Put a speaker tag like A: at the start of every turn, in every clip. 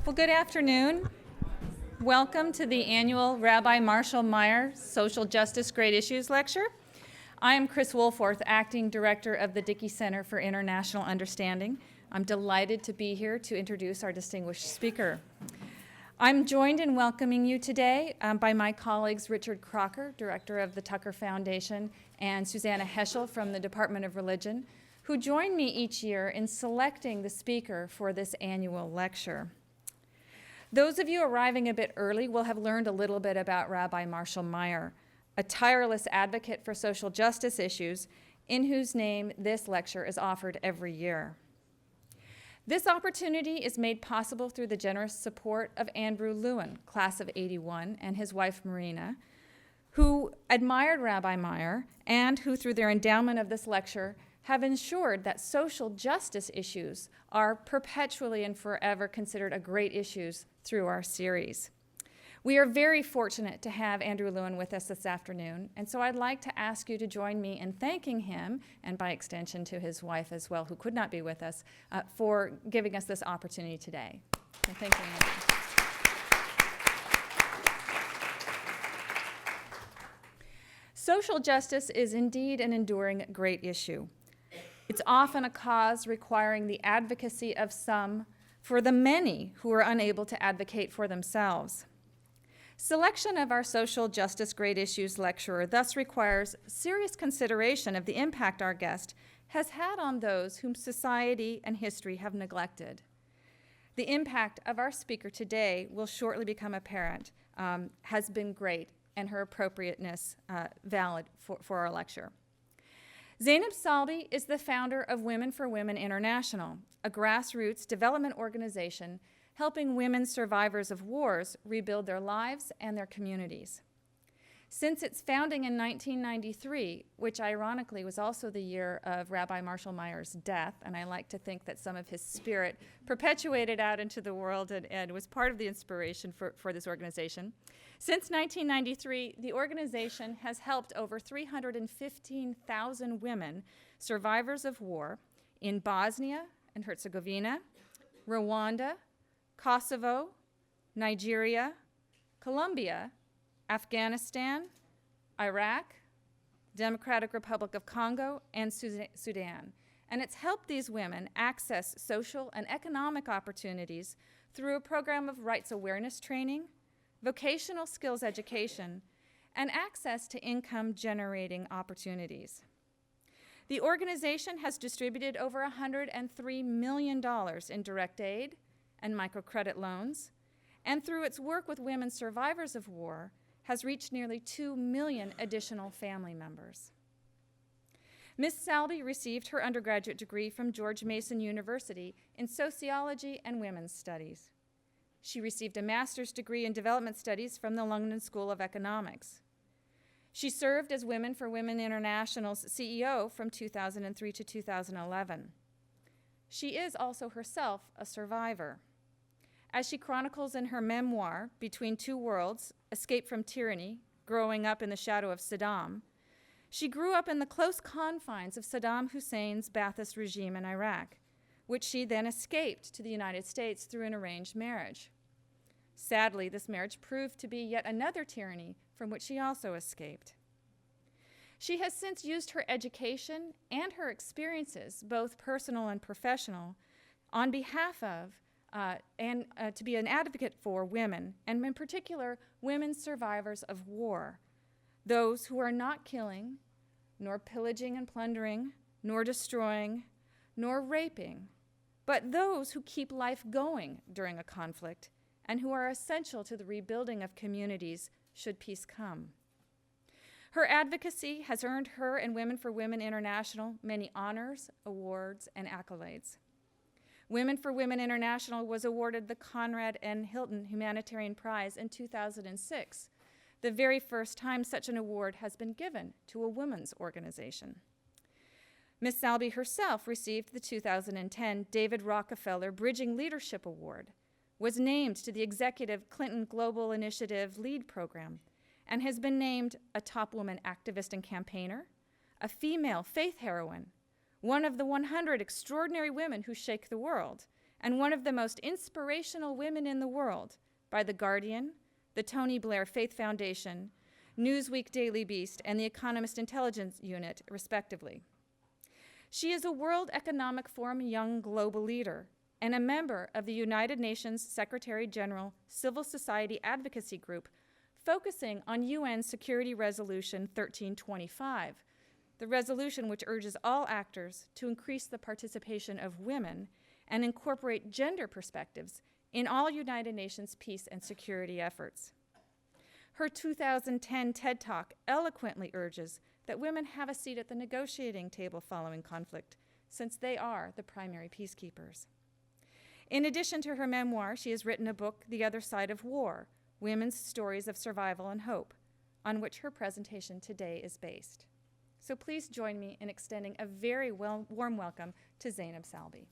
A: Well, good afternoon. Welcome to the annual Rabbi Marshall Meyer Social Justice Great Issues Lecture. I am Chris Woolforth, Acting Director of the Dickey Center for International Understanding. I'm delighted to be here to introduce our distinguished speaker. I'm joined in welcoming you today by my colleagues Richard Crocker, Director of the Tucker Foundation, and Susanna Heschel from the Department of Religion, who join me each year in selecting the speaker for this annual lecture. Those of you arriving a bit early will have learned a little bit about Rabbi Marshall Meyer, a tireless advocate for social justice issues in whose name this lecture is offered every year. This opportunity is made possible through the generous support of Andrew Lewin, class of '81, and his wife Marina, who admired Rabbi Meyer and who, through their endowment of this lecture, have ensured that social justice issues are perpetually and forever considered a great issues through our series. We are very fortunate to have Andrew Lewin with us this afternoon, and so I'd like to ask you to join me in thanking him, and by extension to his wife as well, who could not be with us, for giving us this opportunity today. So thank you, Andrew. Social justice is indeed an enduring great issue. It's often a cause requiring the advocacy of some for the many who are unable to advocate for themselves. Selection of our Social Justice Great Issues lecturer thus requires serious consideration of the impact our guest has had on those whom society and history have neglected. The impact of our speaker today will shortly become apparent, has been great, and her appropriateness valid for our lecture. Zainab Salbi is the founder of Women for Women International, a grassroots development organization helping women survivors of wars rebuild their lives and their communities. Since its founding in 1993, which ironically was also the year of Rabbi Marshall Meyer's death, and I like to think that some of his spirit perpetuated out into the world and was part of the inspiration for this organization. Since 1993, the organization has helped over 315,000 women, survivors of war, in Bosnia and Herzegovina, Rwanda, Kosovo, Nigeria, Colombia, Afghanistan, Iraq, Democratic Republic of Congo, and Sudan. And it's helped these women access social and economic opportunities through a program of rights awareness training, vocational skills education, and access to income-generating opportunities. The organization has distributed over $103 million in direct aid and microcredit loans, and through its work with women survivors of war, has reached nearly 2 million additional family members. Ms. Salbi received her undergraduate degree from George Mason University in sociology and women's studies. She received a master's degree in development studies from the London School of Economics. She served as Women for Women International's CEO from 2003 to 2011. She is also herself a survivor. As she chronicles in her memoir, Between Two Worlds, Escape from Tyranny, Growing Up in the Shadow of Saddam, she grew up in the close confines of Saddam Hussein's Ba'athist regime in Iraq, which she then escaped to the United States through an arranged marriage. Sadly, this marriage proved to be yet another tyranny from which she also escaped. She has since used her education and her experiences, both personal and professional, on behalf of and to be an advocate for women, and in particular, women survivors of war, those who are not killing, nor pillaging and plundering, nor destroying, nor raping, but those who keep life going during a conflict and who are essential to the rebuilding of communities should peace come. Her advocacy has earned her and Women for Women International many honors, awards, and accolades. Women for Women International was awarded the Conrad N. Hilton Humanitarian Prize in 2006, the very first time such an award has been given to a women's organization. Ms. Salbi herself received the 2010 David Rockefeller Bridging Leadership Award, was named to the Executive Clinton Global Initiative LEAD program, and has been named a top woman activist and campaigner, a female faith heroine, one of the 100 extraordinary women who shake the world, and one of the most inspirational women in the world by The Guardian, the Tony Blair Faith Foundation, Newsweek Daily Beast, and the Economist Intelligence Unit, respectively. She is a World Economic Forum Young Global Leader and a member of the United Nations Secretary General Civil Society Advocacy Group, focusing on UN Security Resolution 1325, the resolution which urges all actors to increase the participation of women and incorporate gender perspectives in all United Nations peace and security efforts. Her 2010 TED Talk eloquently urges that women have a seat at the negotiating table following conflict, since they are the primary peacekeepers. In addition to her memoir, she has written a book, The Other Side of War, Women's Stories of Survival and Hope, on which her presentation today is based. So please join me in extending a very warm welcome to Zainab Salbi.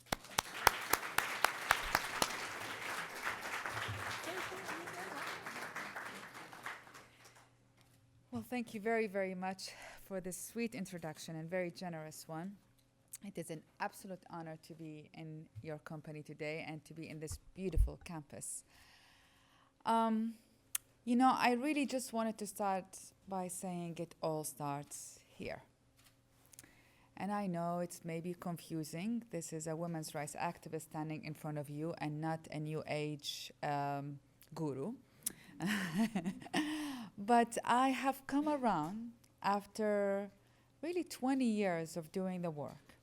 B: Well, thank you very, very much for this sweet introduction and very generous one. It is an absolute honor to be in your company today and to be in this beautiful campus. I really just wanted to start by saying it all starts here. And I know it's maybe confusing. This is a women's rights activist standing in front of you and not a new age guru. But I have come around after really 20 years of doing the work.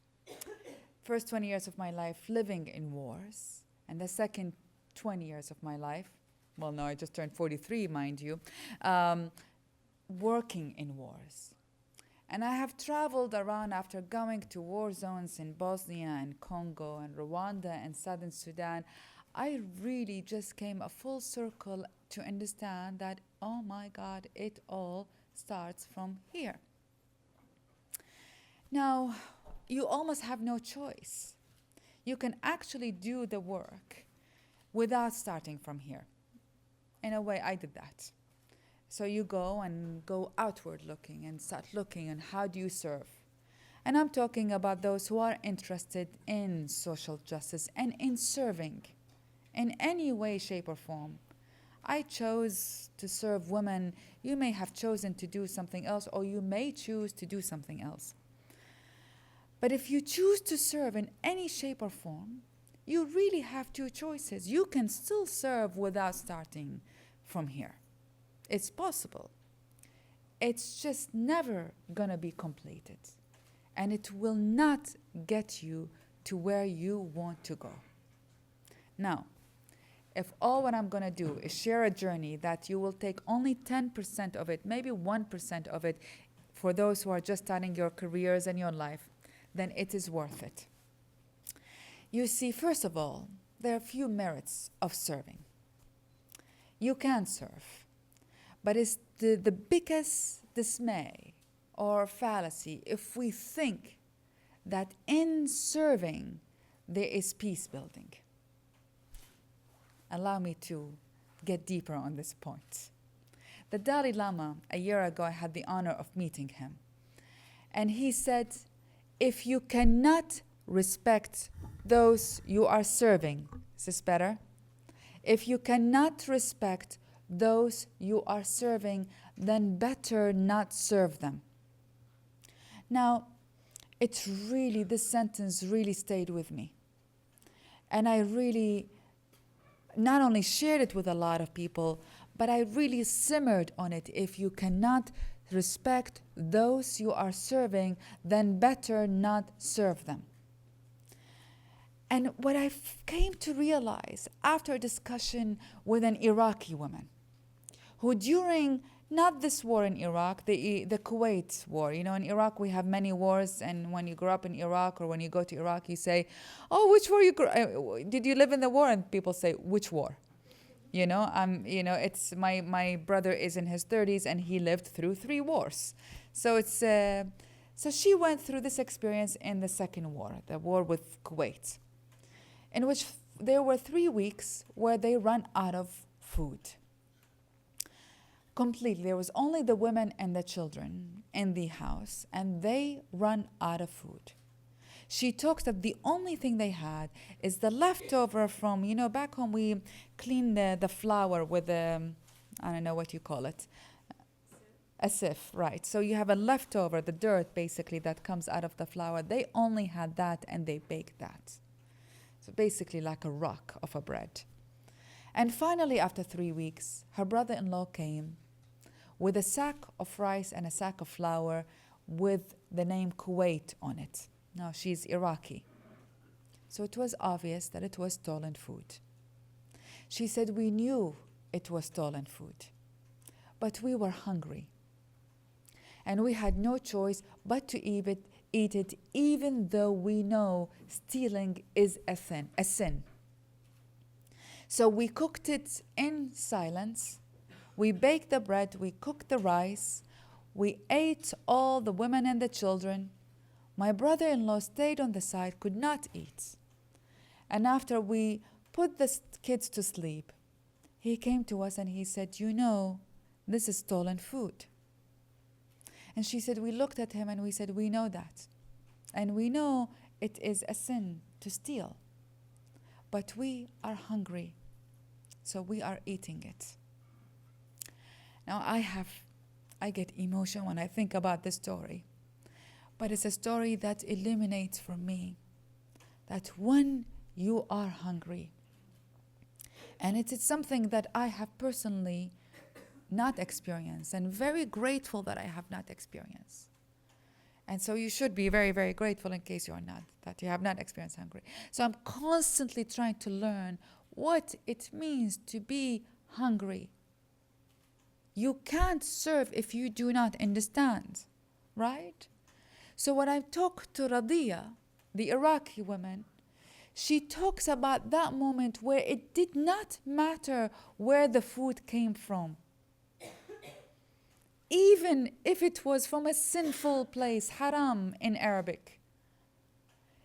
B: First 20 years of my life living in wars, and the second 20 years of my life, well, no, I just turned 43, mind you, working in wars. And I have traveled around after going to war zones in Bosnia and Congo and Rwanda and Southern Sudan. I really just came a full circle to understand that, oh my God, it all starts from here. Now, you almost have no choice. You can actually do the work without starting from here. In a way, I did that. So you go outward looking and start looking and how do you serve? And I'm talking about those who are interested in social justice and in serving in any way, shape, or form. I chose to serve women. You may have chosen to do something else, or you may choose to do something else. But if you choose to serve in any shape or form, you really have two choices. You can still serve without starting from here. It's possible. It's just never gonna be completed. And it will not get you to where you want to go. Now, if all what I'm gonna do is share a journey that you will take only 10% of it, maybe 1% of it, for those who are just starting your careers and your life, then it is worth it. You see, first of all, there are few merits of serving. You can serve, but it's the biggest dismay or fallacy if we think that in serving there is peace building. Allow me to get deeper on this point. The Dalai Lama, a year ago, I had the honor of meeting him. And he said, if you cannot respect those you are serving, is this better? If you cannot respect those you are serving, then better not serve them. Now, this sentence really stayed with me. And I really not only shared it with a lot of people, but I really simmered on it. If you cannot respect those you are serving, then better not serve them. And what I came to realize after a discussion with an Iraqi woman, who during not this war in Iraq, the Kuwait war. In Iraq we have many wars, and when you grow up in Iraq or when you go to Iraq, you say, "Oh, which war did you live in the war?" And people say, "Which war?" It's my brother is in his 30s and he lived through 3 wars. So so she went through this experience in the second war, the war with Kuwait, in which there were 3 weeks where they ran out of food. Completely. There was only the women and the children in the house, and they run out of food. She talks that the only thing they had is the leftover from, back home we clean the flour with I don't know what you call it. A sieve, right. So you have a leftover, the dirt basically that comes out of the flour. They only had that and they baked that. So basically like a rock of a bread. And finally, after 3 weeks, her brother-in-law came with a sack of rice and a sack of flour with the name Kuwait on it. Now, she's Iraqi. So it was obvious that it was stolen food. She said, we knew it was stolen food, but we were hungry. And we had no choice but to eat it, even though we know stealing is a sin. So we cooked it in silence. We baked the bread, we cooked the rice, we ate all the women and the children. My brother-in-law stayed on the side, could not eat. And after we put the kids to sleep, he came to us and he said, this is stolen food. And she said, we looked at him and we said, we know that. And we know it is a sin to steal. But we are hungry, so we are eating it. Now I get emotional when I think about this story. But it's a story that illuminates for me that when you are hungry, and it is something that I have personally not experienced and very grateful that I have not experienced. And so you should be very, very grateful in case you are not, that you have not experienced hunger. So I'm constantly trying to learn what it means to be hungry. You can't serve if you do not understand, right? So when I talk to Radia, the Iraqi woman, she talks about that moment where it did not matter where the food came from. Even if it was from a sinful place, haram in Arabic,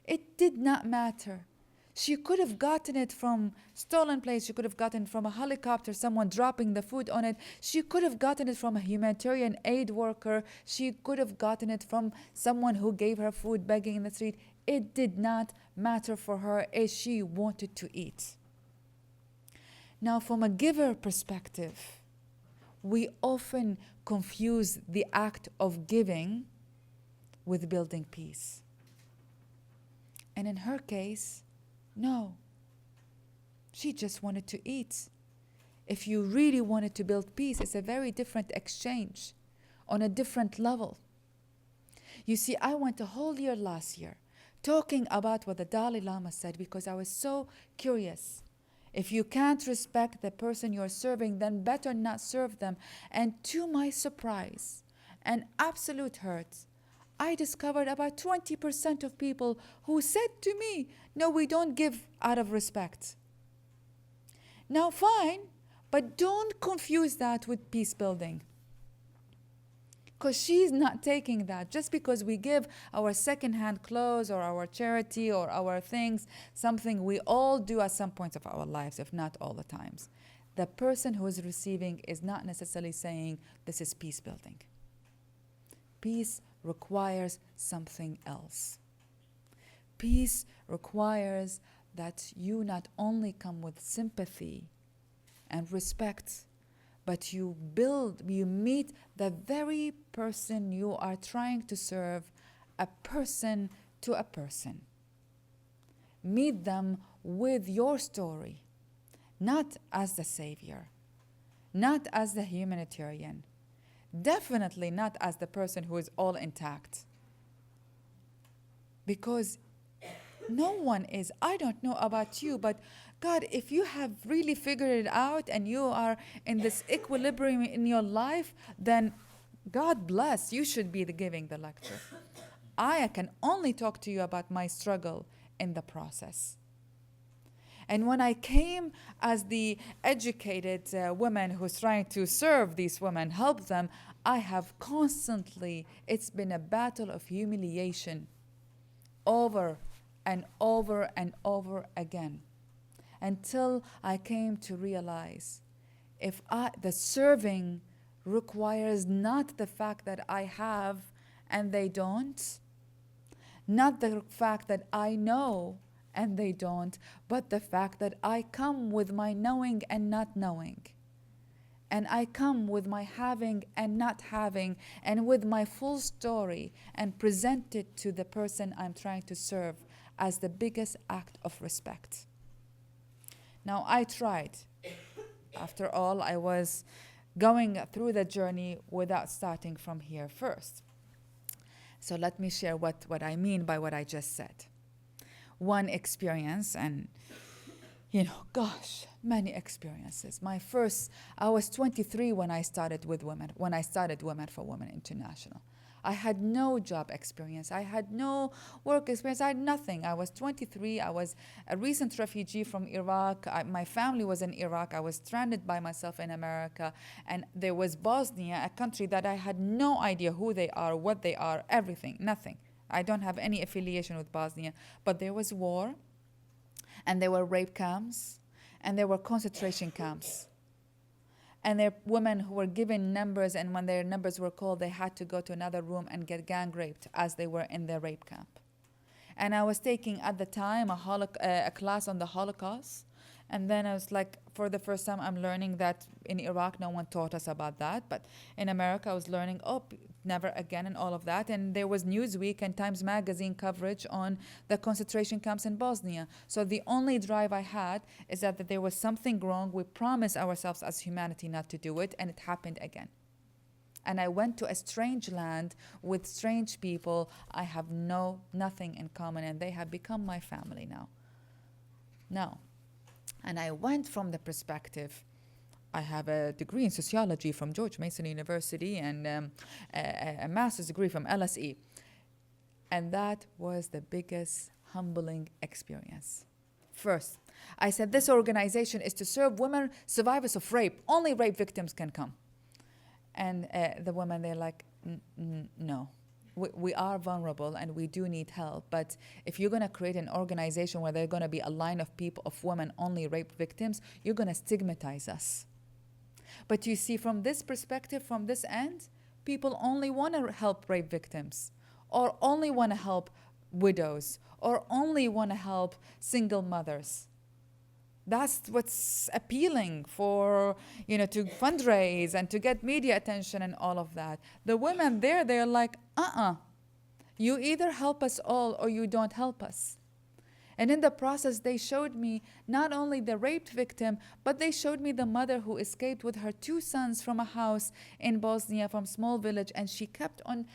B: it did not matter. She could have gotten it from stolen place. She could have gotten it from a helicopter, someone dropping the food on it. She could have gotten it from a humanitarian aid worker. She could have gotten it from someone who gave her food begging in the street. It did not matter for her as she wanted to eat. Now, from a giver perspective, we often confuse the act of giving with building peace. And in her case, no. She just wanted to eat. If you really wanted to build peace, it's a very different exchange on a different level. You see, I went a whole year last year talking about what the Dalai Lama said because I was so curious. If you can't respect the person you're serving, then better not serve them. And to my surprise and absolute hurt, I discovered about 20% of people who said to me, no, we don't give out of respect. Now, fine, but don't confuse that with peace building. Because she's not taking that. Just because we give our secondhand clothes or our charity or our things, something we all do at some points of our lives, if not all the times. The person who is receiving is not necessarily saying this is peace building. Peace requires something else. Peace requires that you not only come with sympathy and respect, but you meet the very person you are trying to serve, a person to a person. Meet them with your story, not as the savior, not as the humanitarian, definitely not as the person who is all intact. Because no one is. I don't know about you, but God, if you have really figured it out and you are in this equilibrium in your life, then God bless. You should be giving the lecture. I can only talk to you about my struggle in the process. And when I came as the educated woman who's trying to serve these women, help them, I have constantly, it's been a battle of humiliation over and over and over again, until I came to realize the serving requires not the fact that I have and they don't, Not the fact that I know and they don't, but the fact that I come with my knowing and not knowing. And I come with my having and not having, and with my full story, and present it to the person I'm trying to serve as the biggest act of respect. Now, I tried. After all, I was going through the journey without starting from here first. So let me share what I mean by what I just said. One experience, and gosh, many experiences. I was 23 when I started Women for Women International. I had no job experience. I had no work experience. I had nothing. I was 23. I was a recent refugee from Iraq. My family was in Iraq. I was stranded by myself in America. And there was Bosnia, a country that I had no idea who they are, what they are, everything, nothing. I don't have any affiliation with Bosnia. But there was war, and there were rape camps, and there were concentration camps. And there were women who were given numbers, and when their numbers were called, they had to go to another room and get gang raped as they were in the rape camp. And I was taking, at the time, a class on the Holocaust. And then I was like, for the first time, I'm learning that in Iraq, no one taught us about that. But in America, I was learning, never again, and all of that. And there was Newsweek and Times Magazine coverage on the concentration camps in Bosnia. So the only drive I had is that there was something wrong. We promised ourselves as humanity not to do it, and it happened again. And I went to a strange land with strange people. I have nothing in common, and they have become my family now. And I went from the perspective, I have a degree in sociology from George Mason University and a master's degree from LSE. And that was the biggest humbling experience. First, I said this organization is to serve women survivors of rape. Only rape victims can come. And the women, they're like, no. We are vulnerable and we do need help. But if you're going to create an organization where there's going to be a line of people, of women, only rape victims, you're going to stigmatize us. But you see, from this perspective, from this end, people only want to help rape victims, or only want to help widows, or only want to help single mothers. That's what's appealing for, to fundraise and to get media attention and all of that. The women there, they're like, you either help us all or you don't help us. And in the process, they showed me not only the raped victim, but they showed me the mother who escaped with her 2 sons from a house in Bosnia, from a small village. And she kept on,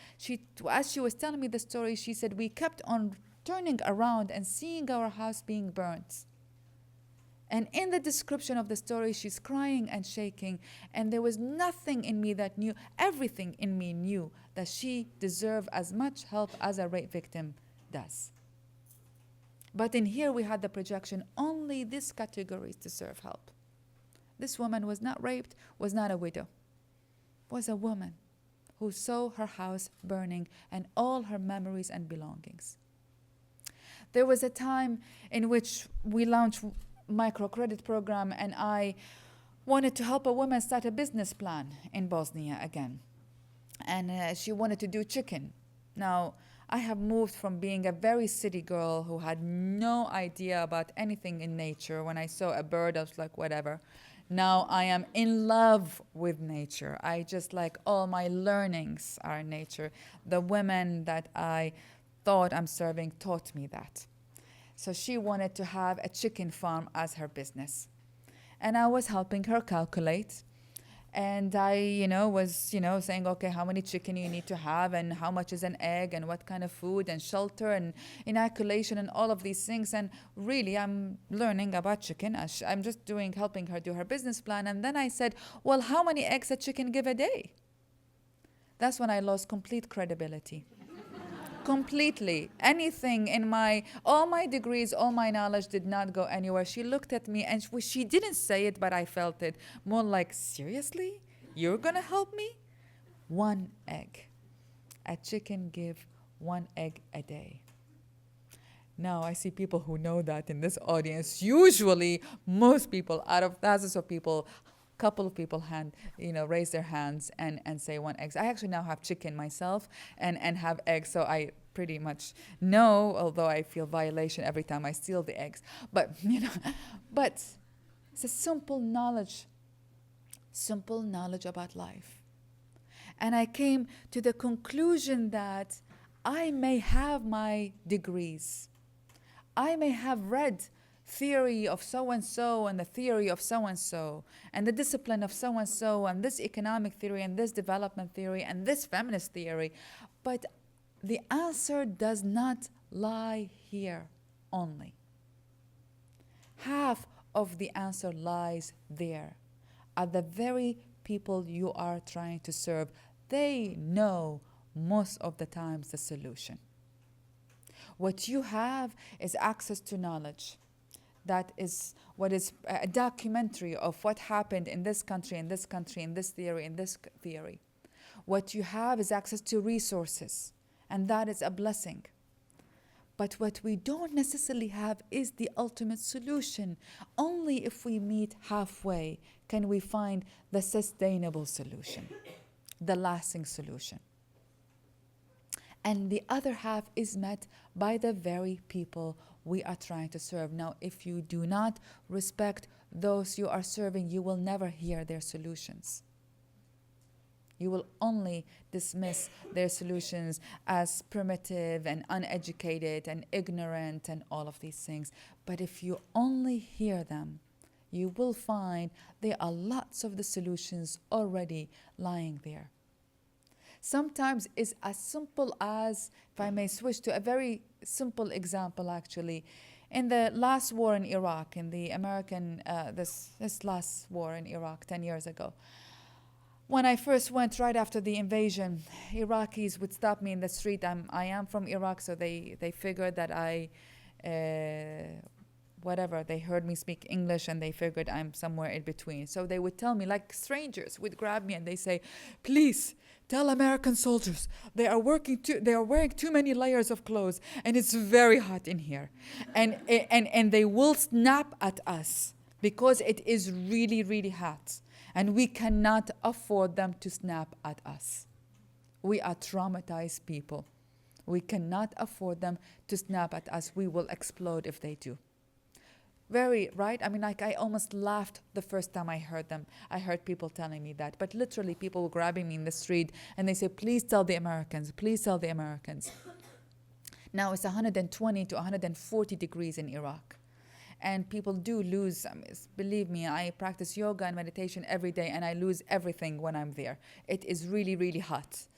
B: as she was telling me the story, she said, we kept on turning around and seeing our house being burnt. And in the description of the story, she's crying and shaking. And there was nothing in me that knew, everything in me knew that she deserved as much help as a rape victim does. But in here, we had the projection, only this category deserve help. This woman was not raped, was not a widow, was a woman who saw her house burning and all her memories and belongings. There was a time in which we launched microcredit program, and I wanted to help a woman start a business plan in Bosnia again. And she wanted to do chicken. Now, I have moved from being a very city girl who had no idea about anything in nature. When I saw a bird, I was like, whatever. Now I am in love with nature. I just like all my learnings are in nature. The women that I thought I'm serving taught me that. So she wanted to have a chicken farm as her business. And I was helping her calculate. And I, was, saying, okay, how many chicken you need to have and how much is an egg and what kind of food and shelter and inoculation and all of these things. And really, I'm learning about chicken. I'm just helping her do her business plan. And then I said, well, how many eggs a chicken give a day? That's when I lost complete credibility. Completely. Anything in all my degrees, all my knowledge did not go anywhere. She looked at me and she didn't say it, but I felt it. More like, seriously? You're going to help me? 1 egg. A chicken give 1 egg a day. Now I see people who know that in this audience. Usually, most people, out of thousands of people, couple of people raise their hands and say 1 egg. I actually now have chicken myself and have eggs, so I pretty much know, although I feel violation every time I steal the eggs. But, but it's a simple knowledge about life. And I came to the conclusion that I may have my degrees. I may have read theory of so-and-so and the theory of so-and-so and the discipline of so-and-so and this economic theory and this development theory and this feminist theory. But the answer does not lie here only. Half of the answer lies there, at the very people you are trying to serve. They know most of the times the solution. What you have is access to knowledge. That is what is a documentary of what happened in this country, in this country, in this theory, in this theory. What you have is access to resources, and that is a blessing. But what we don't necessarily have is the ultimate solution. Only if we meet halfway can we find the sustainable solution, the lasting solution. And the other half is met by the very people we are trying to serve. Now, if you do not respect those you are serving, you will never hear their solutions. You will only dismiss their solutions as primitive and uneducated and ignorant and all of these things. But if you only hear them, you will find there are lots of the solutions already lying there. Sometimes it's as simple as, if I may switch to a very simple example actually, in the last war in Iraq, in the American, this last war in Iraq 10 years ago, when I first went right after the invasion, Iraqis would stop me in the street. I am from Iraq, so they figured that they heard me speak English and they figured I'm somewhere in between. So they would tell me, like strangers would grab me and they say, please tell American soldiers they are wearing too many layers of clothes and it's very hot in here. And they will snap at us because it is really, really hot. And we cannot afford them to snap at us. We are traumatized people. We cannot afford them to snap at us. We will explode if they do. Very, right? I mean, like I almost laughed the first time I heard them. I heard people telling me that. But literally people were grabbing me in the street and they say, please tell the Americans, please tell the Americans. Now it's 120 to 140 degrees in Iraq. And people do lose, believe me, I practice yoga and meditation every day and I lose everything when I'm there. It is really, really hot,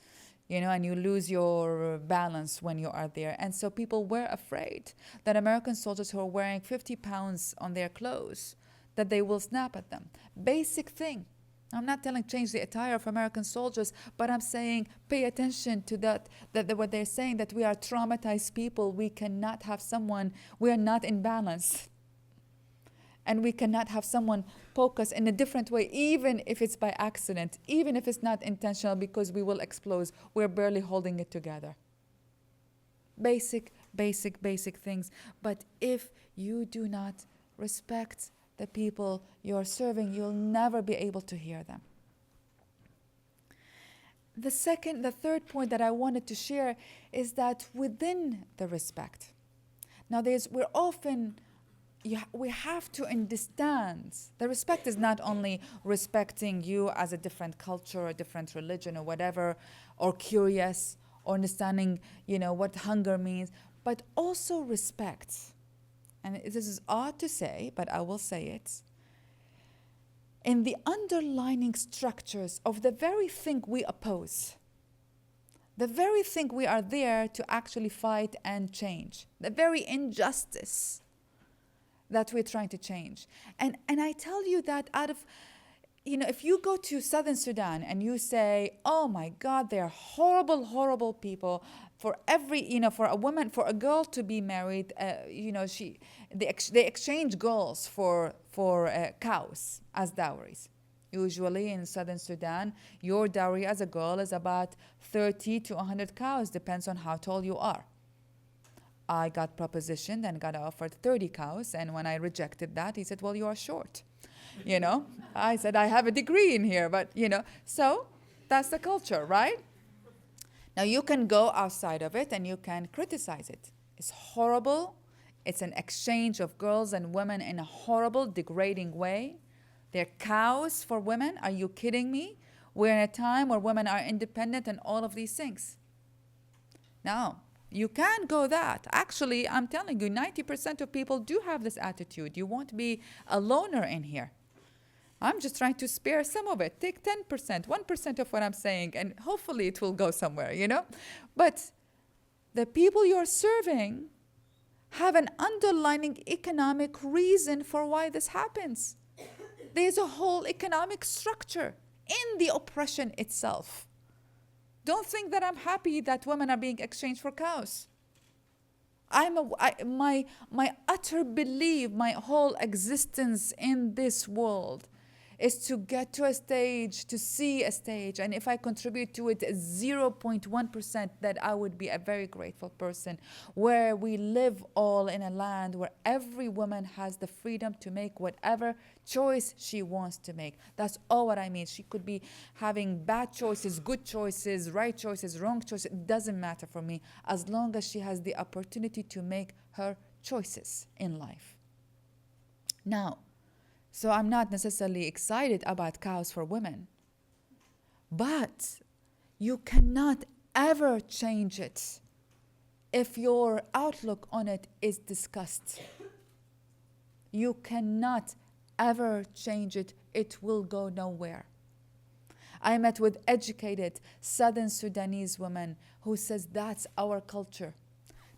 B: and you lose your balance when you are there. And so people were afraid that American soldiers who are wearing 50 pounds on their clothes, that they will snap at them. Basic thing. I'm not telling change the attire of American soldiers, but I'm saying pay attention to that what they're saying, that we are traumatized people. We cannot have someone, we are not in balance. And we cannot have someone poke us in a different way, even if it's by accident, even if it's not intentional, because we will explode. We're barely holding it together. Basic things. But if you do not respect the people you're serving, you'll never be able to hear them. The third point that I wanted to share is that within the respect, now we have to understand the respect is not only respecting you as a different culture, a different religion or whatever, or curious, or understanding, what hunger means, but also respect. And this is odd to say, but I will say it. In the underlying structures of the very thing we oppose, the very thing we are there to actually fight and change, the very injustice that we're trying to change. And I tell you that out of, if you go to Southern Sudan and you say, oh my God, they're horrible, horrible people. For every, for a woman, for a girl to be married, they exchange girls for cows as dowries. Usually in Southern Sudan, your dowry as a girl is about 30 to 100 cows, depends on how tall you are. I got propositioned and got offered 30 cows, and when I rejected that, he said, well, you are short. I said, I have a degree in here, but, so that's the culture, right? Now, you can go outside of it and you can criticize it. It's horrible. It's an exchange of girls and women in a horrible, degrading way. They're cows for women. Are you kidding me? We're in a time where women are independent and all of these things. Now, you can go that. Actually, I'm telling you, 90% of people do have this attitude. You won't be a loner in here. I'm just trying to spare some of it. Take 10%, 1% of what I'm saying, and hopefully it will go somewhere, you know? But the people you're serving have an underlying economic reason for why this happens. There's a whole economic structure in the oppression itself. Don't think that I'm happy that women are being exchanged for cows. My utter belief, my whole existence in this world is to get to a stage, to see a stage, and if I contribute to it 0.1%, that I would be a very grateful person, where we live all in a land where every woman has the freedom to make whatever choice she wants to make. That's all what I mean. She could be having bad choices, good choices, right choices, wrong choices. It doesn't matter for me, as long as she has the opportunity to make her choices in life. Now, so I'm not necessarily excited about cows for women, but you cannot ever change it if your outlook on it is disgust. You cannot ever change it. It will go nowhere. I met with educated Southern Sudanese women who says that's our culture.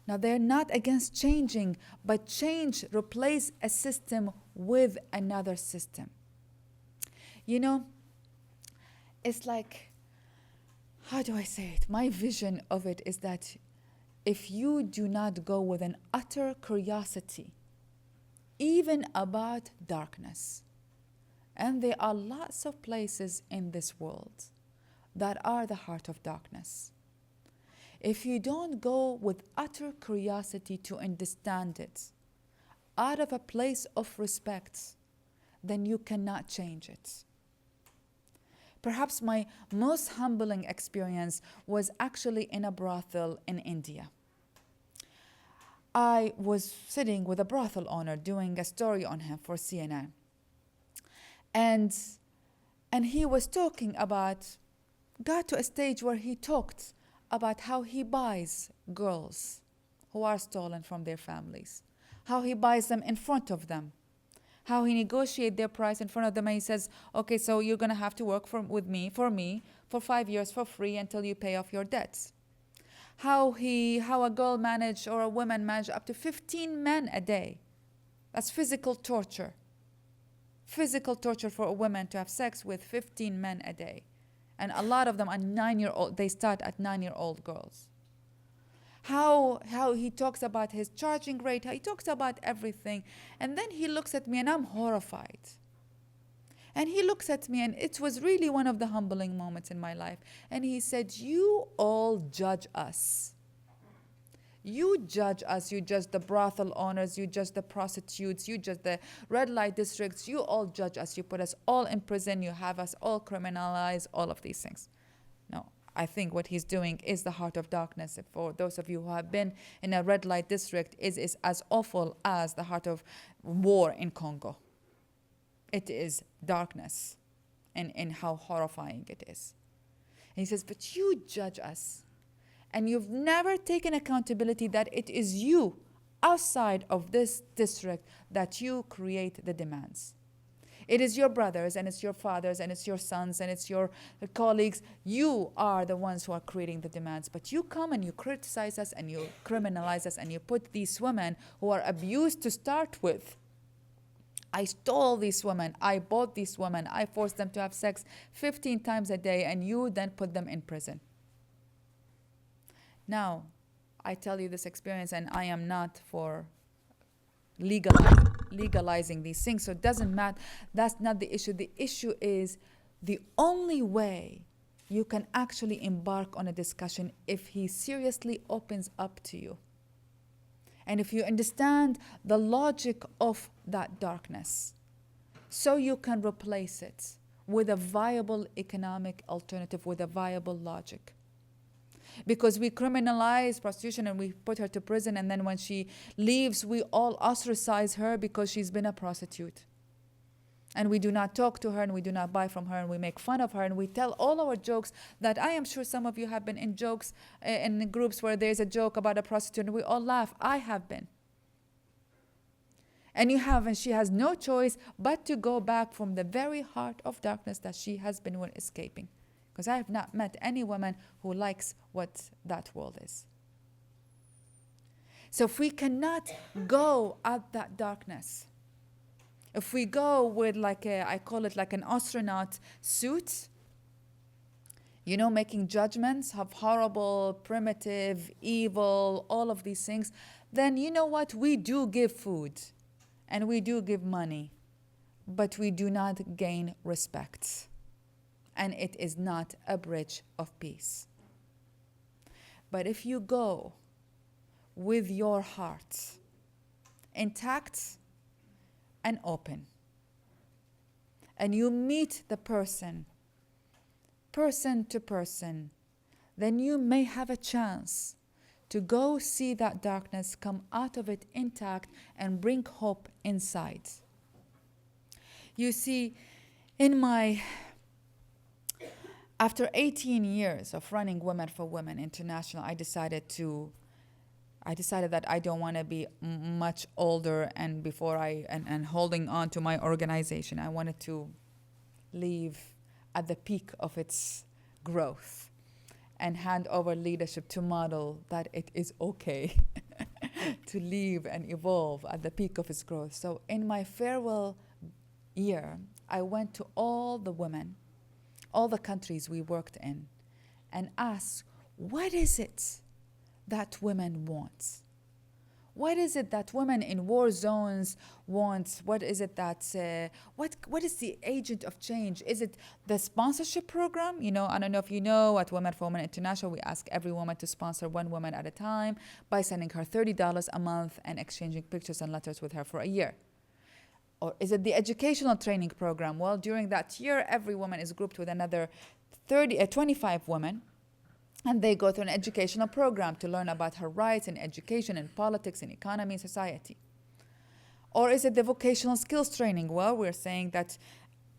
B: Now, they're not against changing, but change, replace a system with another system. You know, it's like, how do I say it? My vision of it is that if you do not go with an utter curiosity, even about darkness, and there are lots of places in this world that are the heart of darkness. If you don't go with utter curiosity to understand it, out of a place of respect, then you cannot change it. Perhaps my most humbling experience was actually in a brothel in India. I was sitting with a brothel owner doing a story on him for CNN. And he was talking about, got to a stage where he talked about how he buys girls who are stolen from their families, how he buys them in front of them, how he negotiates their price in front of them, and he says, okay, so you're going to have to work for me for 5 years for free until you pay off your debts. How a girl managed, or a woman managed, up to 15 men a day. That's physical torture. Physical torture for a woman to have sex with 15 men a day. And a lot of them are 9-year-old. They start at 9-year-old girls. How he talks about his charging rate. How he talks about everything. And then he looks at me and I'm horrified. And he looks at me, and it was really one of the humbling moments in my life. And he said, you all judge us. You judge us. You judge the brothel owners. You judge the prostitutes. You judge the red light districts. You all judge us. You put us all in prison. You have us all criminalized, all of these things. No, I think what he's doing is the heart of darkness. For those of you who have been in a red light district, is as awful as the heart of war in Congo. It is darkness in how horrifying it is. And he says, but you judge us. And you've never taken accountability that it is you outside of this district that you create the demands. It is your brothers, and it's your fathers, and it's your sons, and it's your colleagues. You are the ones who are creating the demands. But you come and you criticize us, and you criminalize us, and you put these women who are abused to start with. I stole these women. I bought these women. I forced them to have sex 15 times a day, and you then put them in prison. Now, I tell you this experience, and I am not for legalizing these things, so it doesn't matter. That's not the issue. The issue is the only way you can actually embark on a discussion if he seriously opens up to you. And if you understand the logic of that darkness, so you can replace it with a viable economic alternative, with a viable logic. because we criminalize prostitution and we put her to prison, and then when she leaves, we all ostracize her because she's been a prostitute. And we do not talk to her, and we do not buy from her, and we make fun of her, and we tell all our jokes that I am sure some of you have been in jokes, in groups where there's a joke about a prostitute, and we all laugh. I have been. And you have, and she has no choice but to go back from the very heart of darkness that she has been escaping. Because I have not met any woman who likes what that world is. So if we cannot go at that darkness, if we go with I call it like an astronaut suit, making judgments of horrible, primitive, evil, all of these things, then you know what? We do give food and we do give money, but we do not gain respect. And it is not a bridge of peace. But if you go with your heart intact and open, and you meet the person to person, then you may have a chance to go see that darkness, come out of it intact, and bring hope inside. You see, after 18 years of running Women for Women International, I decided that I don't want to be much older and holding on to my organization. I wanted to leave at the peak of its growth and hand over leadership to model that it is okay to leave and evolve at the peak of its growth. So in my farewell year, I went to all the women, all the countries we worked in, and asked, what is it that women want? What is it that women in war zones want? What is it that, what is the agent of change? Is it the sponsorship program? I don't know if you know, at Women for Women International, we ask every woman to sponsor one woman at a time by sending her $30 a month and exchanging pictures and letters with her for a year. Or is it the educational training program? Well, during that year, every woman is grouped with another 25 women, and they go through an educational program to learn about her rights in education and politics and economy and society. Or is it the vocational skills training? Well, we're saying that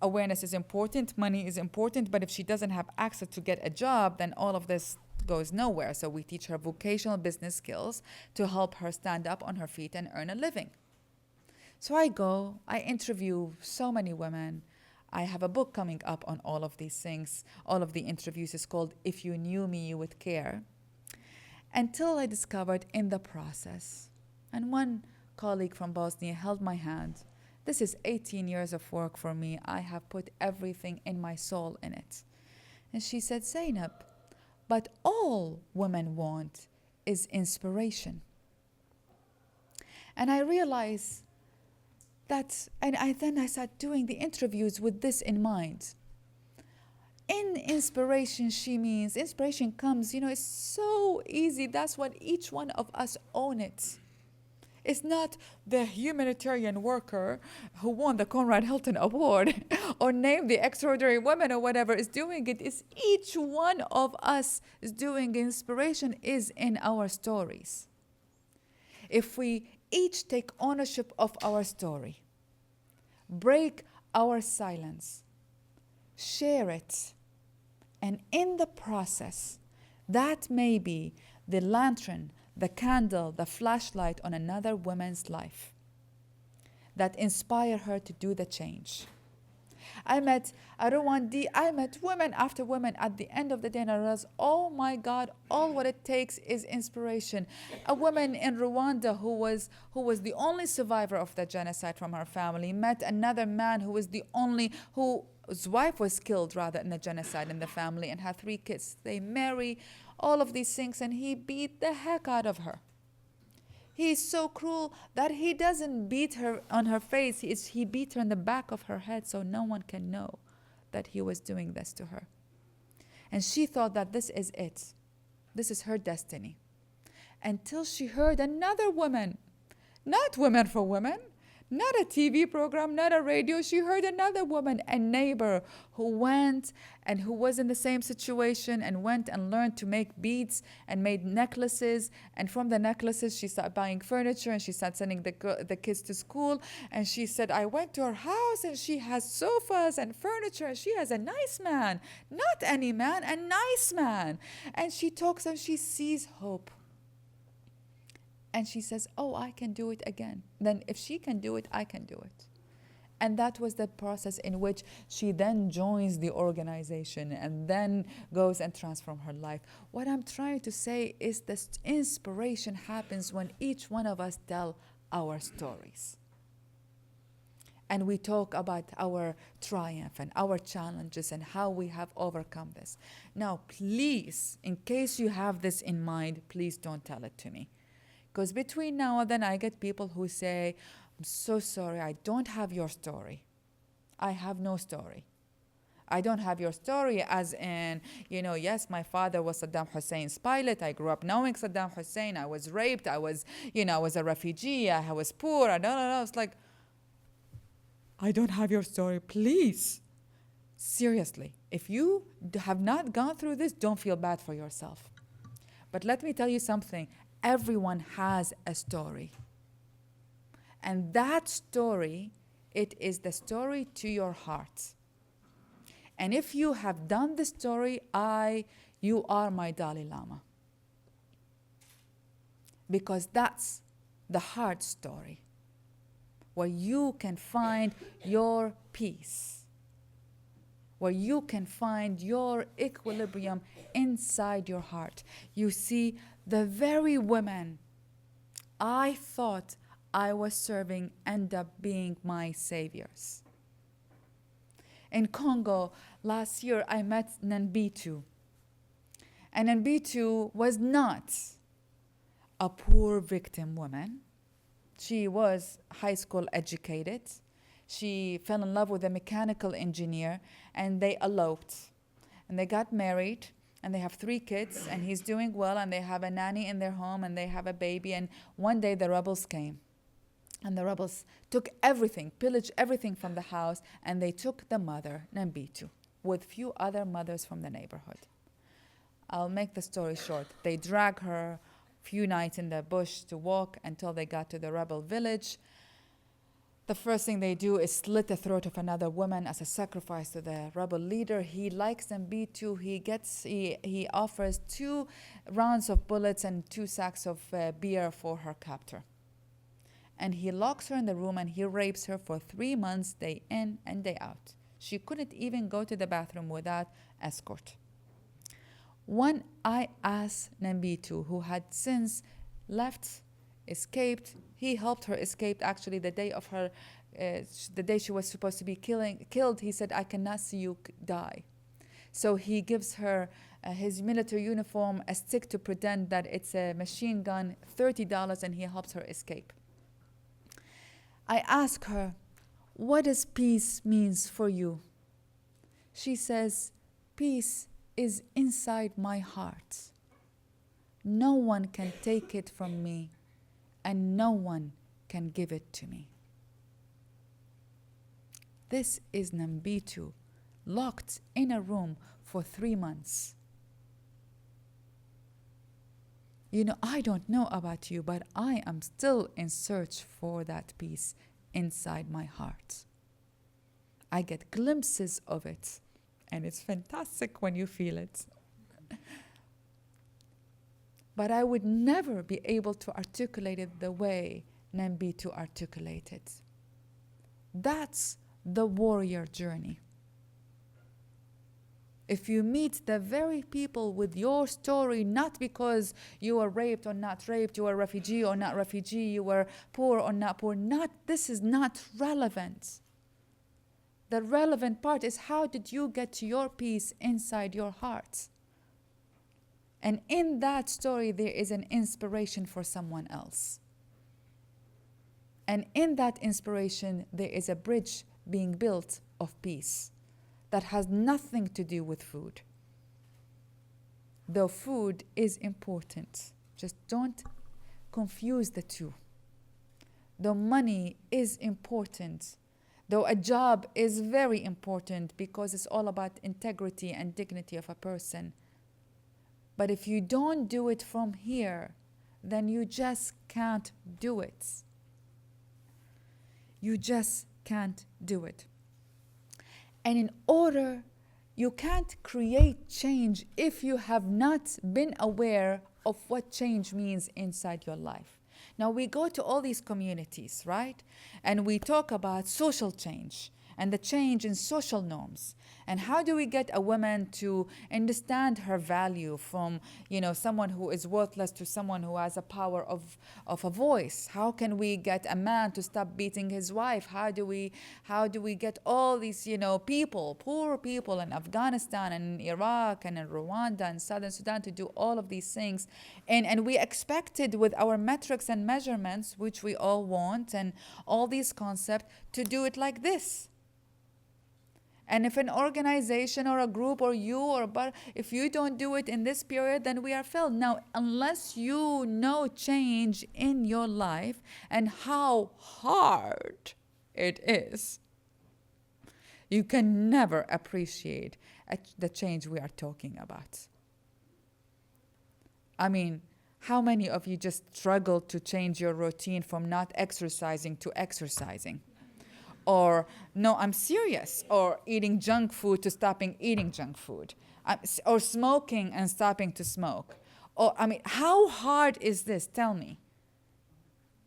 B: awareness is important, money is important, but if she doesn't have access to get a job, then all of this goes nowhere. So we teach her vocational business skills to help her stand up on her feet and earn a living. So I interview so many women. I have a book coming up on all of these things. All of the interviews is called If You Knew Me, You Would Care. Until I discovered in the process, and one colleague from Bosnia held my hand. This is 18 years of work for me. I have put everything in my soul in it. And she said, Zainab, but all women want is inspiration. And I realized and then I started doing the interviews with this in mind. In inspiration, she means inspiration comes, it's so easy. That's what each one of us own it. It's not the humanitarian worker who won the Conrad Hilton Award or named the extraordinary woman or whatever is doing it. It's each one of us is doing it. Inspiration is in our stories. If we each take ownership of our story, break our silence, share it, and in the process, that may be the lantern, the candle, the flashlight on another woman's life that inspire her to do the change. I met women after women at the end of the day, and I realized, oh my God, all what it takes is inspiration. A woman in Rwanda who was the only survivor of the genocide from her family met another man whose wife was killed in the genocide in the family and had 3 kids. They marry, all of these things, and he beat the heck out of her. He's so cruel that he doesn't beat her on her face. He beat her in the back of her head so no one can know that he was doing this to her. And she thought that this is it. This is her destiny. Until she heard another woman, not Women for Women, Not a TV program, not a radio. She heard another woman, a neighbor, who went and who was in the same situation and went and learned to make beads and made necklaces. And from the necklaces, she started buying furniture and she started sending the kids to school. And she said, I went to her house and she has sofas and furniture and she has a nice man. Not any man, a nice man. And she talks and she sees hope. And she says, oh, I can do it again. Then if she can do it, I can do it. And that was the process in which she then joins the organization and then goes and transforms her life. What I'm trying to say is this inspiration happens when each one of us tell our stories. And we talk about our triumph and our challenges and how we have overcome this. Now, please, in case you have this in mind, please don't tell it to me. Because between now and then I get people who say, I'm so sorry, I don't have your story. I have no story. I don't have your story as in, yes, my father was Saddam Hussein's pilot. I grew up knowing Saddam Hussein. I was raped. I was a refugee. I was poor. I don't know. It's like, I don't have your story. Please. Seriously, if you have not gone through this, don't feel bad for yourself. But let me tell you something. Everyone has a story. And that story, it is the story to your heart. And if you have done the story, you are my Dalai Lama. Because that's the heart story, where you can find your peace, where you can find your equilibrium inside your heart. You see, the very women I thought I was serving end up being my saviors. In Congo, last year, I met Nanbitu. And Nanbitu was not a poor victim woman. She was high school educated. She fell in love with a mechanical engineer, and they eloped. And they got married, and they have 3 kids, and he's doing well, and they have a nanny in their home, and they have a baby. And one day the rebels came. And the rebels took everything, pillaged everything from the house, and they took the mother, Nanbitu, with few other mothers from the neighborhood. I'll make the story short. They drag her few nights in the bush to walk until they got to the rebel village. The first thing they do is slit the throat of another woman as a sacrifice to the rebel leader. He likes Nanbitu. He offers 2 rounds of bullets and 2 sacks of beer for her captor. And he locks her in the room and he rapes her for 3 months, day in and day out. She couldn't even go to the bathroom without escort. When I asked Nanbitu, who had since left, escaped, he helped her escape actually the day she was supposed to be killed, he said, I cannot see you die. So he gives her his military uniform, a stick to pretend that it's a machine gun, $30, and he helps her escape. I ask her, what does peace means for you? She says, peace is inside my heart. No one can take it from me, and no one can give it to me. This is Nanbitu, locked in a room for 3 months. I don't know about you, but I am still in search for that peace inside my heart. I get glimpses of it, and it's fantastic when you feel it. But I would never be able to articulate it the way Nanbitu articulated. That's the warrior journey. If you meet the very people with your story, not because you were raped or not raped, you were a refugee or not refugee, you were poor or not poor, this is not relevant. The relevant part is, how did you get to your peace inside your heart? And in that story, there is an inspiration for someone else. And in that inspiration, there is a bridge being built of peace that has nothing to do with food. Though food is important, just don't confuse the two. though money is important, though a job is very important because it's all about integrity and dignity of a person. But if you don't do it from here, then you just can't do it. You just can't do it. And in order, you can't create change if you have not been aware of what change means inside your life. Now we go to all these communities, right? And we talk about social change and the change in social norms. And how do we get a woman to understand her value from, someone who is worthless to someone who has a power of a voice? How can we get a man to stop beating his wife? How do we get all these, people, poor people in Afghanistan and in Iraq and in Rwanda and Southern Sudan to do all of these things? And we expected with our metrics and measurements, which we all want, and all these concepts, to do it like this. And if an organization or a group or if you don't do it in this period, then we are failed. Now, unless you know change in your life and how hard it is, you can never appreciate the change we are talking about. I mean, how many of you just struggle to change your routine from not exercising to exercising? Or, no, I'm serious. Or eating junk food to stopping eating junk food. Or smoking and stopping to smoke. Or, how hard is this? Tell me.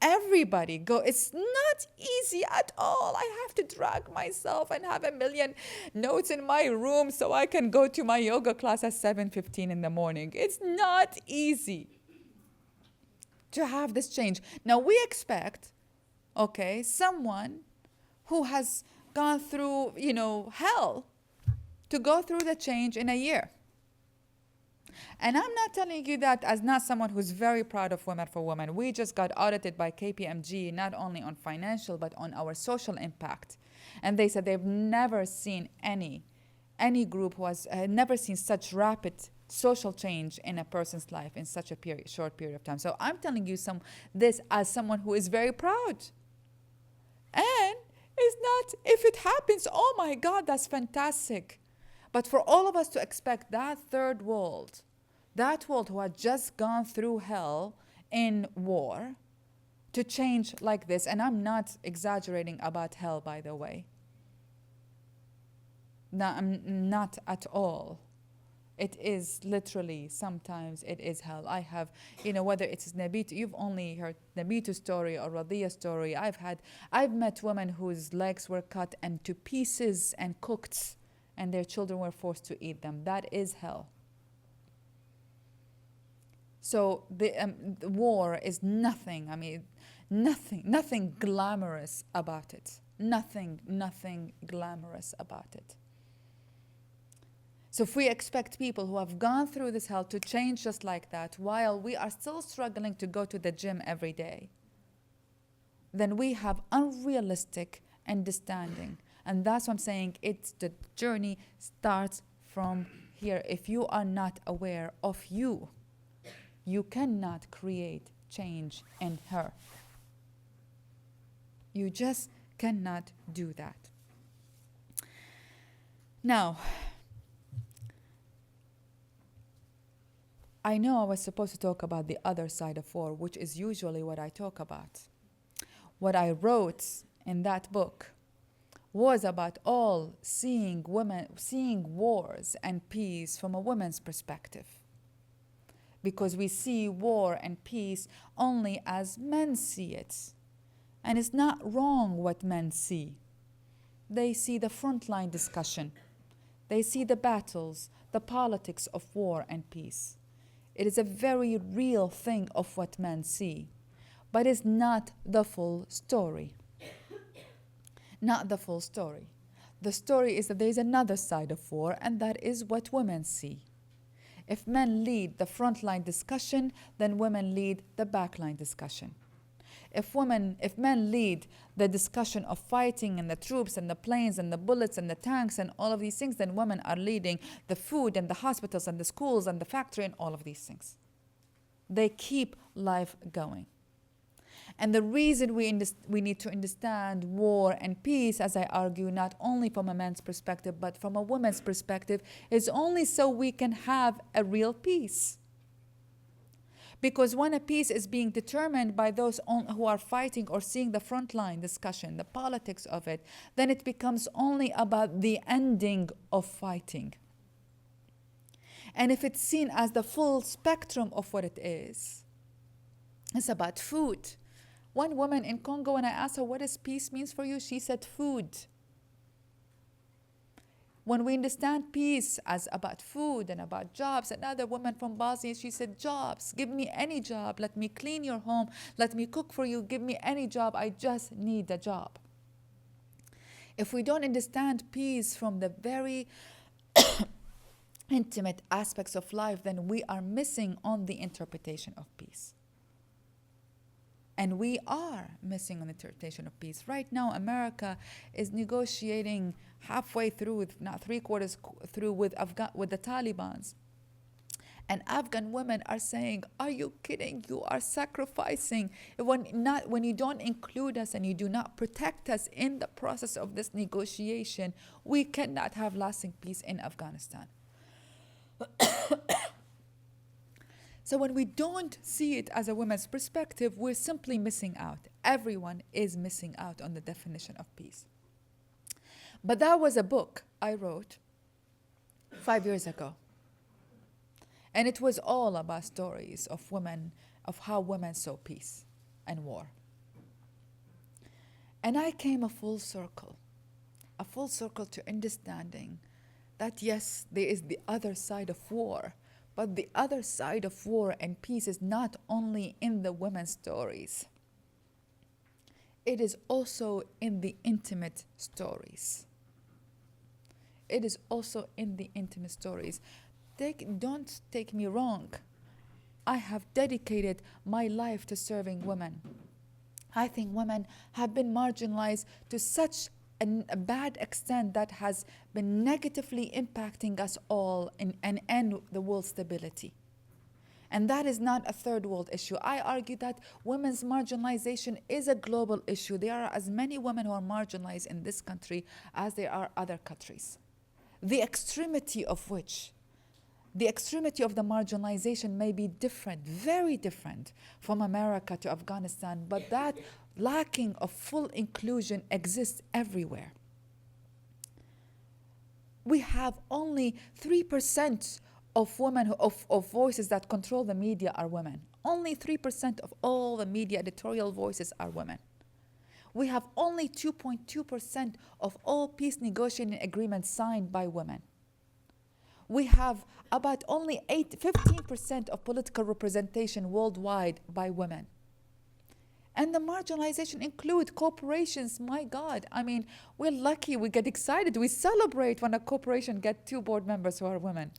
B: Everybody go. It's not easy at all. I have to drag myself and have 1,000,000 notes in my room so I can go to my yoga class at 7:15 in the morning. It's not easy to have this change. Now, we expect, someone who has gone through, hell, to go through the change in a year. And I'm not telling you that as not someone who's very proud of Women for Women. We just got audited by KPMG, not only on financial, but on our social impact. And they said they've never seen any group who has never seen such rapid social change in a person's life in such a short period of time. So I'm telling you this as someone who is very proud. And it's not, if it happens, oh my God, that's fantastic. But for all of us to expect that third world, who had just gone through hell in war, to change like this, and I'm not exaggerating about hell, by the way. No, I'm not at all. It is literally, sometimes it is hell. I have, whether it's Nabitu, you've only heard Nabitu's story or Radia's story. I've met women whose legs were cut and to pieces and cooked, and their children were forced to eat them. That is hell. So the war is nothing. Nothing glamorous about it. Nothing glamorous about it. So if we expect people who have gone through this hell to change just like that, while we are still struggling to go to the gym every day, then we have unrealistic understanding. And that's what I'm saying. The journey starts from here. If you are not aware of you cannot create change in her. You just cannot do that. Now, I know I was supposed to talk about the other side of war, which is usually what I talk about. What I wrote in that book was about seeing wars and peace from a woman's perspective. Because we see war and peace only as men see it. And it's not wrong what men see. They see the frontline discussion. They see the battles, the politics of war and peace. It is a very real thing of what men see, but it's not the full story. Not the full story. The story is that there is another side of war, and that is what women see. If men lead the frontline discussion, then women lead the backline discussion. If men lead the discussion of fighting and the troops and the planes and the bullets and the tanks and all of these things, then women are leading the food and the hospitals and the schools and the factory and all of these things. They keep life going. And the reason we need to understand war and peace, as I argue, not only from a man's perspective, but from a woman's perspective, is only so we can have a real peace. Because when a peace is being determined by those who are fighting or seeing the frontline discussion, the politics of it, then it becomes only about the ending of fighting. And if it's seen as the full spectrum of what it is, it's about food. One woman in Congo, when I asked her, what does peace means for you? She said food. When we understand peace as about food and about jobs, another woman from Bosnia, she said, jobs, give me any job. Let me clean your home. Let me cook for you. Give me any job. I just need a job. If we don't understand peace from the very intimate aspects of life, then we are missing on the interpretation of peace. And we are missing on the interpretation of peace. Right now, America is negotiating halfway through, if not three-quarters through, with the Taliban. And Afghan women are saying, are you kidding? You are sacrificing. When you don't include us and you do not protect us in the process of this negotiation, we cannot have lasting peace in Afghanistan. So when we don't see it as a woman's perspective, we're simply missing out. Everyone is missing out on the definition of peace. But that was a book I wrote 5 years ago. And it was all about stories of women, of how women saw peace and war. And I came a full circle to understanding that yes, there is the other side of war, but the other side of war and peace is not only in the women's stories. It is also in the intimate stories. It is also in the intimate stories. Don't take me wrong. I have dedicated my life to serving women. I think women have been marginalized to such a bad extent that has been negatively impacting us all and the world's stability. And that is not a third world issue. I argue that women's marginalization is a global issue. There are as many women who are marginalized in this country as there are other countries. The extremity of the marginalization may be different, very different from America to Afghanistan, but that lacking of full inclusion exists everywhere. We have only 3% of women, of voices that control the media are women. Only 3% of all the media editorial voices are women. We have only 2.2% of all peace negotiating agreements signed by women. We have about only 15% of political representation worldwide by women. And the marginalization include corporations. My God, I mean, we're lucky, we get excited, we celebrate when a corporation gets 2 board members who are women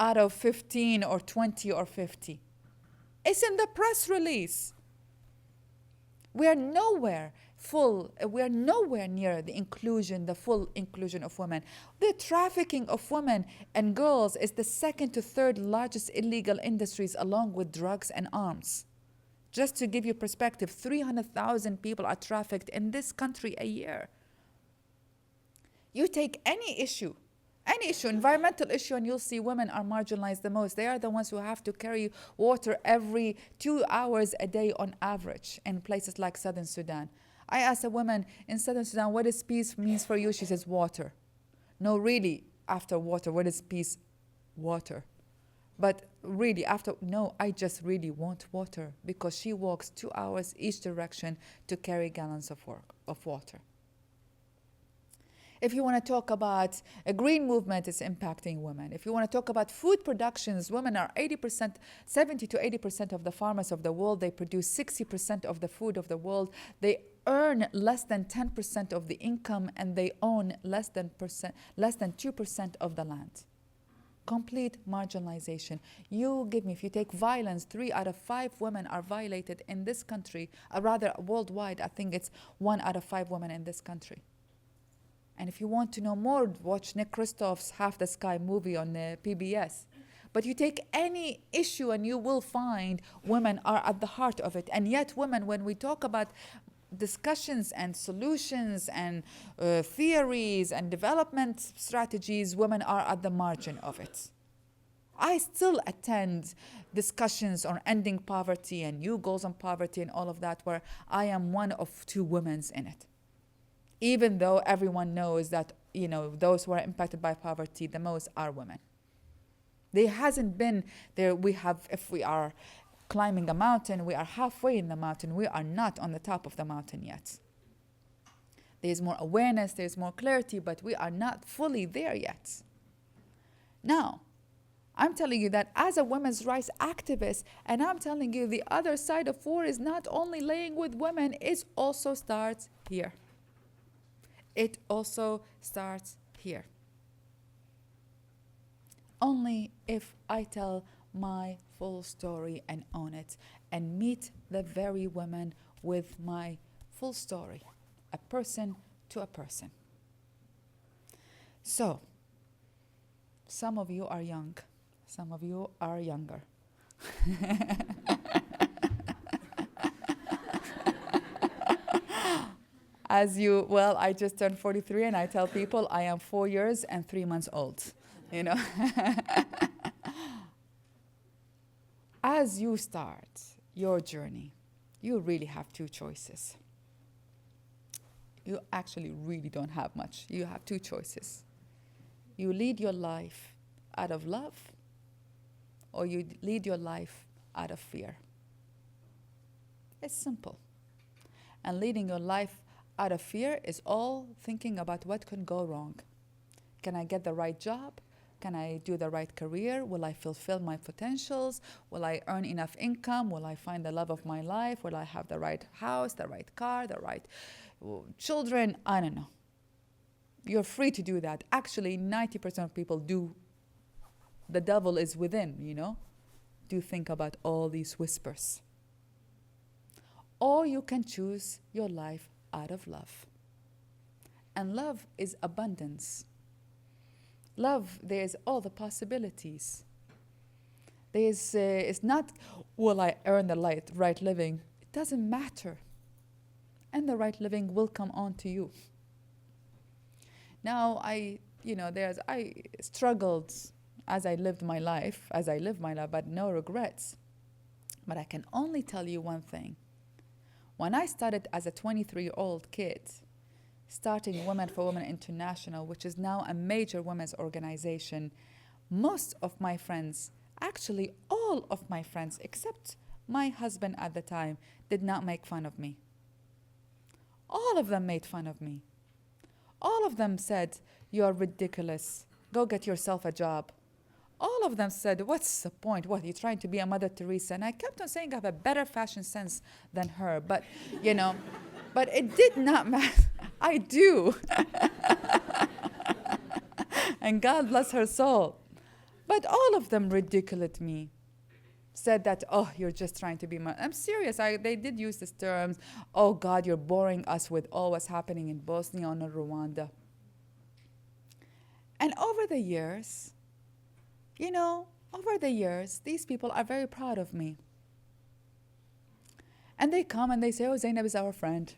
B: out of 15 or 20 or 50. It's in the press release. We are nowhere near the full inclusion of women. The trafficking of women and girls is the second to third largest illegal industries along with drugs and arms. Just to give you perspective, 300,000 people are trafficked in this country a year. You take any issue, environmental issue, and you'll see women are marginalized the most. They are the ones who have to carry water every 2 hours a day on average in places like Southern Sudan. I asked a woman in Southern Sudan, what does peace means for you? She says, water. No, really, after water, what is peace? Water. But really, I just really want water, because she walks 2 hours each direction to carry gallons of water. If you want to talk about a green movement, it's impacting women. If you want to talk about food productions, women are 70 to 80% of the farmers of the world. They produce 60% of the food of the world. They earn less than 10% of the income, and they own less than 2% of the land. Complete marginalization. If you take violence, 3 out of 5 women are violated in this country, rather worldwide. I think it's 1 out of 5 women in this country. And if you want to know more, watch Nick Kristof's Half the Sky movie on PBS. But you take any issue and you will find women are at the heart of it. And yet women, when we talk about discussions and solutions and theories and development strategies, women are at the margin of it. I still attend discussions on ending poverty and new goals on poverty and all of that, where I am one of 2 women in it. Even though everyone knows that, those who are impacted by poverty the most are women. There hasn't been there. If we are climbing a mountain, we are halfway in the mountain. We are not on the top of the mountain yet. There's more awareness, there's more clarity, but we are not fully there yet. Now, I'm telling you that as a women's rights activist, and I'm telling you the other side of war is not only laying with women, it also starts here. It also starts here. Only if I tell my full story and own it and meet the very women with my full story, a person to a person. So, some of you are young, some of you are younger. I just turned 43 and I tell people I am 4 years and 3 months old, As you start your journey, you really have 2 choices. You actually really don't have much. You have 2 choices. You lead your life out of love, or you lead your life out of fear. It's simple. And leading your life out of fear is all thinking about what can go wrong. Can I get the right job? Can I do the right career? Will I fulfill my potentials? Will I earn enough income? Will I find the love of my life? Will I have the right house, the right car, the right children? I don't know. You're free to do that. Actually, 90% of people do. The devil is within, Do think about all these whispers. Or you can choose your life out of love. And love is abundance. Love, there's all the possibilities. It's not, will I earn the right living? It doesn't matter. And the right living will come on to you. Now, I struggled as I live my life, but no regrets. But I can only tell you one thing. When I started as a 23-year-old kid, starting Women for Women International, which is now a major women's organization, most of my friends, actually all of my friends, except my husband at the time, did not make fun of me. All of them made fun of me. All of them said, "You're ridiculous. Go get yourself a job." All of them said, "What's the point? What, you're trying to be a Mother Teresa?" And I kept on saying I have a better fashion sense than her. But, but it did not matter. I do. And God bless her soul. But all of them ridiculed me. Said that, "Oh, you're just trying to be I'm serious. They did use these terms. "Oh, God, you're boring us with all what's happening in Bosnia and Rwanda." And over the years, these people are very proud of me. And they come and they say, "Oh, Zainab is our friend."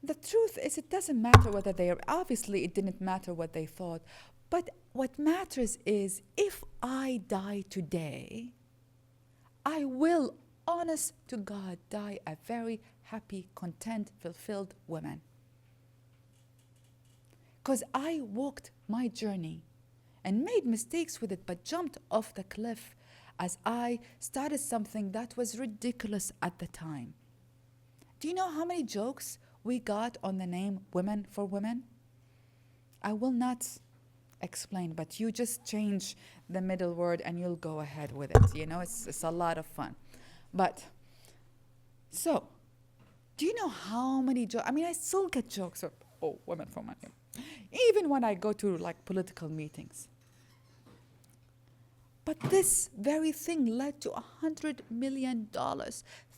B: The truth is, it doesn't matter whether they are, obviously it didn't matter what they thought. But what matters is, if I die today, I will, honest to God, die a very happy, content, fulfilled woman. Because I walked my journey and made mistakes with it, but jumped off the cliff as I started something that was ridiculous at the time. Do you know how many jokes we got on the name Women for Women? I will not explain, but you just change the middle word and you'll go ahead with it. It's a lot of fun. But, so, do you know how many jokes? I still get jokes of, "Oh, Women for Women." Even when I go to political meetings. But this very thing led to $100 million,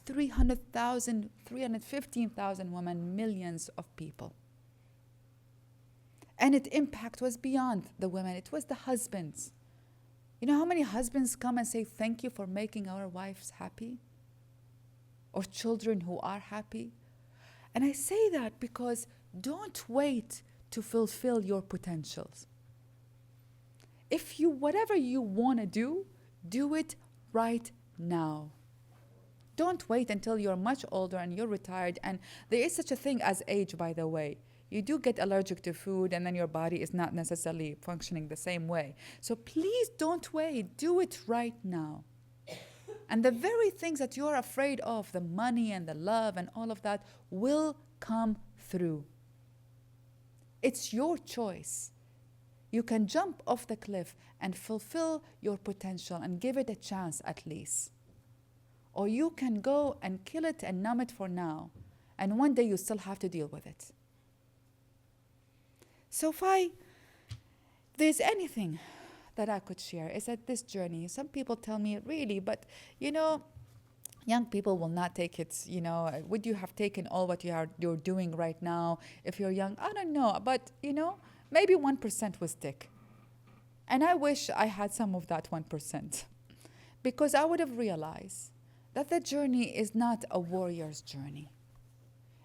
B: 300,000, 315,000 women, millions of people. And its impact was beyond the women. It was the husbands. You know how many husbands come and say, thank you for making our wives happy? Or children who are happy? And I say that because don't wait to fulfill your potentials. If you, whatever you want to do it right now. Don't wait until you're much older and you're retired. And there is such a thing as age, by the way. You do get allergic to food and then your body is not necessarily functioning the same way. So please don't wait. Do it right now. And the very things that you're afraid of, the money and the love and all of that, will come through. It's your choice. You can jump off the cliff and fulfill your potential and give it a chance at least. Or you can go and kill it and numb it for now. And one day you still have to deal with it. So if there's anything that I could share, is that this journey, some people tell me, really, but young people will not take it, would you have taken all what you're doing right now if you're young? I don't know, but maybe 1% will stick. And I wish I had some of that 1%, because I would have realized that the journey is not a warrior's journey.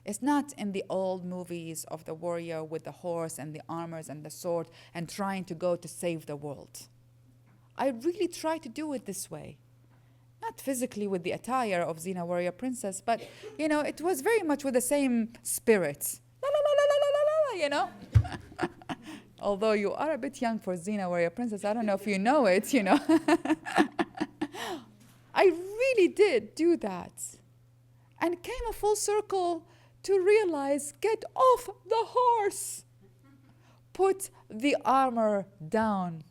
B: It's not in the old movies of the warrior with the horse and the armors and the sword and trying to go to save the world. I really try to do it this way. Not physically with the attire of Xena Warrior Princess, but, it was very much with the same spirit. La, la, la, la, la, la, la, Although you are a bit young for Xena Warrior Princess, I don't know if you know it, I really did do that. And came a full circle to realize, get off the horse. Put the armor down.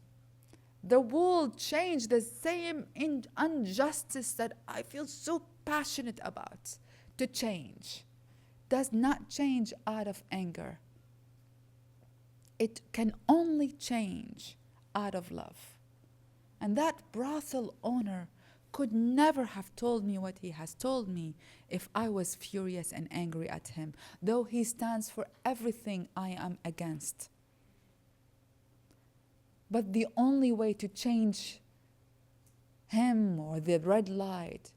B: The world changed, the same injustice that I feel so passionate about to change does not change out of anger. It can only change out of love. And that brothel owner could never have told me what he has told me if I was furious and angry at him, though he stands for everything I am against. But the only way to change him or the red light,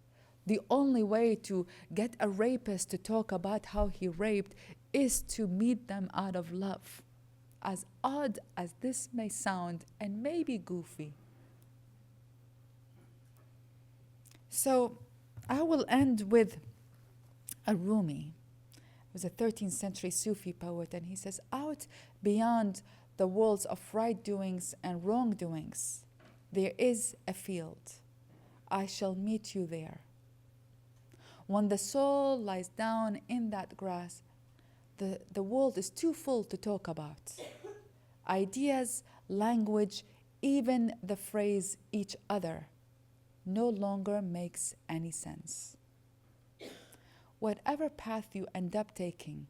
B: the only way to get a rapist to talk about how he raped is to meet them out of love. As odd as this may sound, and maybe goofy. So I will end with a Rumi. He was a 13th century Sufi poet, and he says, out beyond the worlds of right doings and wrongdoings, there is a field. I shall meet you there. When the soul lies down in that grass, the world is too full to talk about. Ideas, language, even the phrase each other no longer makes any sense. Whatever path you end up taking,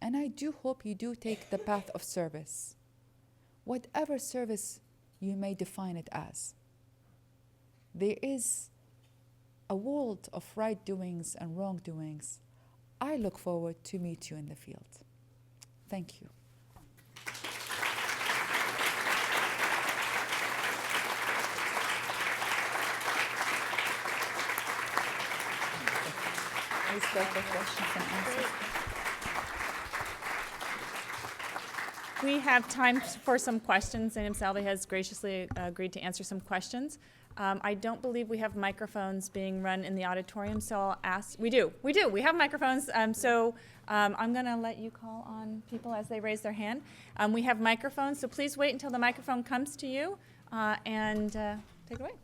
B: and I do hope you do take the path of service, whatever service you may define it as, there is a world of right doings and wrongdoings. I look forward to meet you in the field. Thank you. Please go for questions and answers.
A: We have time for some questions. Zainab Salbi has graciously agreed to answer some questions. I don't believe we have microphones being run in the auditorium, so I'll ask. We do. We have microphones. I'm going to let you call on people as they raise their hand. We have microphones, so please wait until the microphone comes to you and take it away.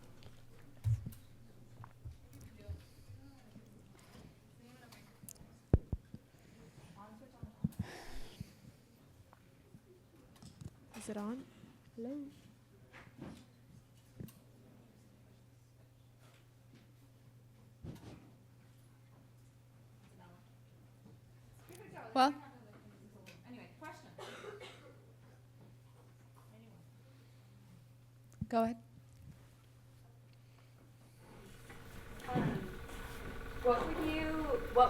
C: Is it on? Hello?
B: Well,
A: anyway, question.
B: go ahead.
D: What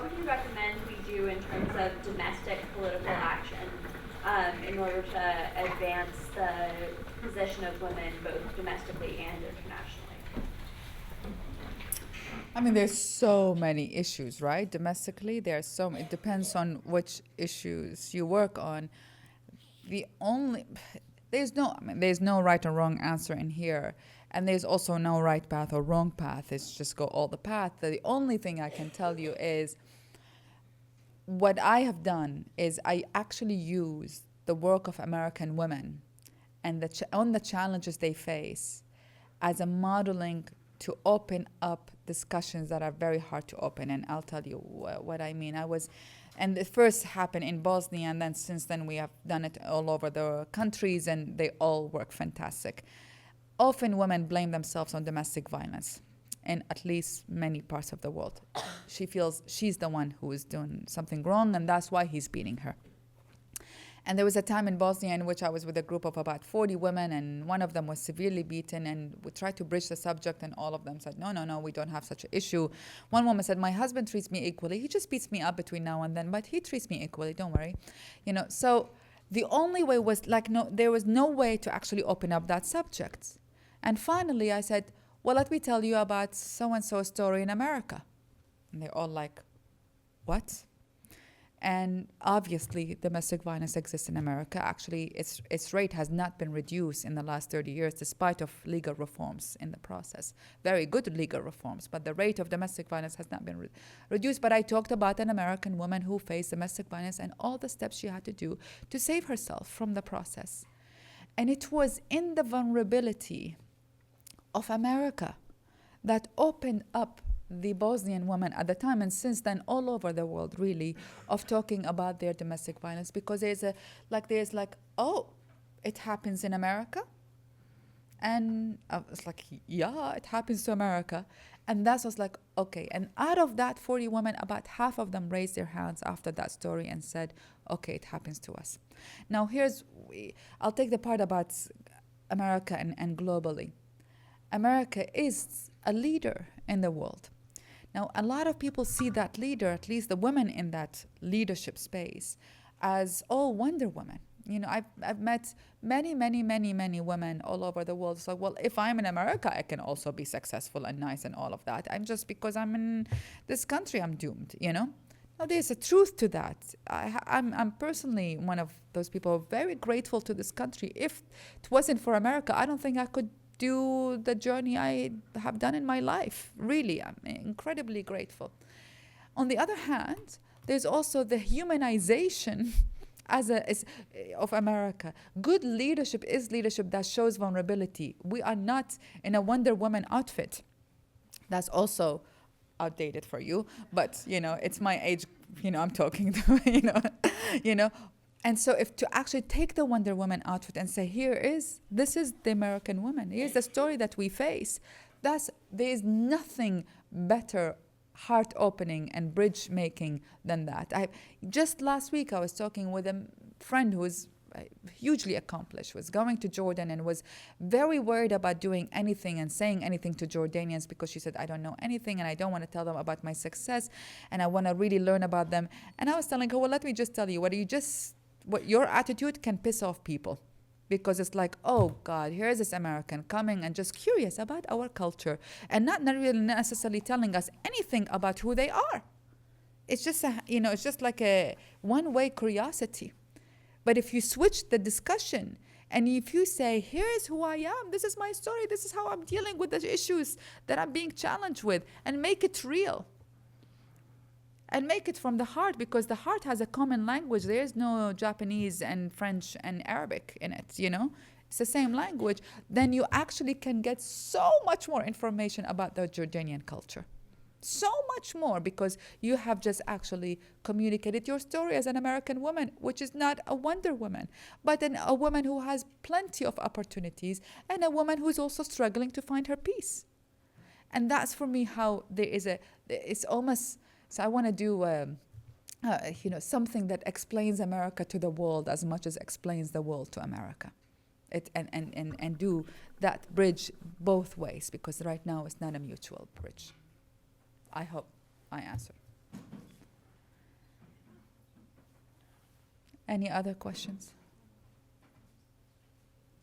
D: would you recommend we do in terms of domestic political action in order to advance the position of women both domestically and internationally?
B: I mean, there's so many issues, right? Domestically, there's so it depends on which issues you work on. There's no right or wrong answer in here, and there's also no right path or wrong path. It's just go all the path. The only thing I can tell you is what I have done is I actually use the work of American women and the challenges they face as a modeling to open up discussions that are very hard to open. And I'll tell you what I mean. And it first happened in Bosnia, and then since then we have done it all over the countries, and they all work fantastic. Often women blame themselves on domestic violence in at least many parts of the world. She feels she's the one who is doing something wrong, and that's why he's beating her. And there was a time in Bosnia in which I was with a group of about 40 women, and one of them was severely beaten, and we tried to bridge the subject, and all of them said, no, we don't have such an issue. One woman said, my husband treats me equally. He just beats me up between now and then, but he treats me equally, don't worry. So the only way was there was no way to actually open up that subject. And finally I said, well, let me tell you about so-and-so story in America. And they're all like, what? And obviously, domestic violence exists in America. Actually, its rate has not been reduced in the last 30 years, despite of legal reforms in the process. Very good legal reforms, but the rate of domestic violence has not been reduced. But I talked about an American woman who faced domestic violence and all the steps she had to do to save herself from the process. And it was in the vulnerability of America that opened up the Bosnian women at the time, and since then all over the world really, of talking about their domestic violence, because there's oh, it happens in America, and I was like, yeah, it happens to America. And that was like, okay. And out of that 40 women, about half of them raised their hands after that story and said, okay, it happens to us. Now I'll take the part about America and globally. America is a leader in the world. Now, a lot of people see that leader, at least the women in that leadership space, as all Wonder Women. I've met many women all over the world. So, well, if I'm in America, I can also be successful and nice and all of that. Because I'm in this country, I'm doomed, Now, there's a truth to that. I'm personally one of those people very grateful to this country. If it wasn't for America, I don't think I could do the journey I have done in my life. Really, I'm incredibly grateful. On the other hand, there's also the humanization of America. Good leadership is leadership that shows vulnerability. We are not in a Wonder Woman outfit. That's also outdated for you, but it's my age. I'm talking to And so if to actually take the Wonder Woman outfit and say, this is the American woman, here's the story that we face, there is nothing better heart-opening and bridge-making than that. Just last week I was talking with a friend who is hugely accomplished, was going to Jordan and was very worried about doing anything and saying anything to Jordanians because she said, I don't know anything and I don't want to tell them about my success and I want to really learn about them. And I was telling her, well, let me just tell you, what your attitude can piss off people, because it's like, oh God, here's this American coming and just curious about our culture and not really necessarily telling us anything about who they are. It's just it's just like a one-way curiosity. But if you switch the discussion and if you say, here's who I am, this is my story, this is how I'm dealing with the issues that I'm being challenged with, and make it real. And make it from the heart, because the heart has a common language. There is no Japanese and French and Arabic in it, It's the same language. Then you actually can get so much more information about the Jordanian culture. So much more, because you have just actually communicated your story as an American woman, which is not a Wonder Woman, but a woman who has plenty of opportunities and a woman who's also struggling to find her peace. And that's for me how it's almost... So I want to do, something that explains America to the world as much as explains the world to America, and do that bridge both ways, because right now it's not a mutual bridge. I hope I answered. Any other questions?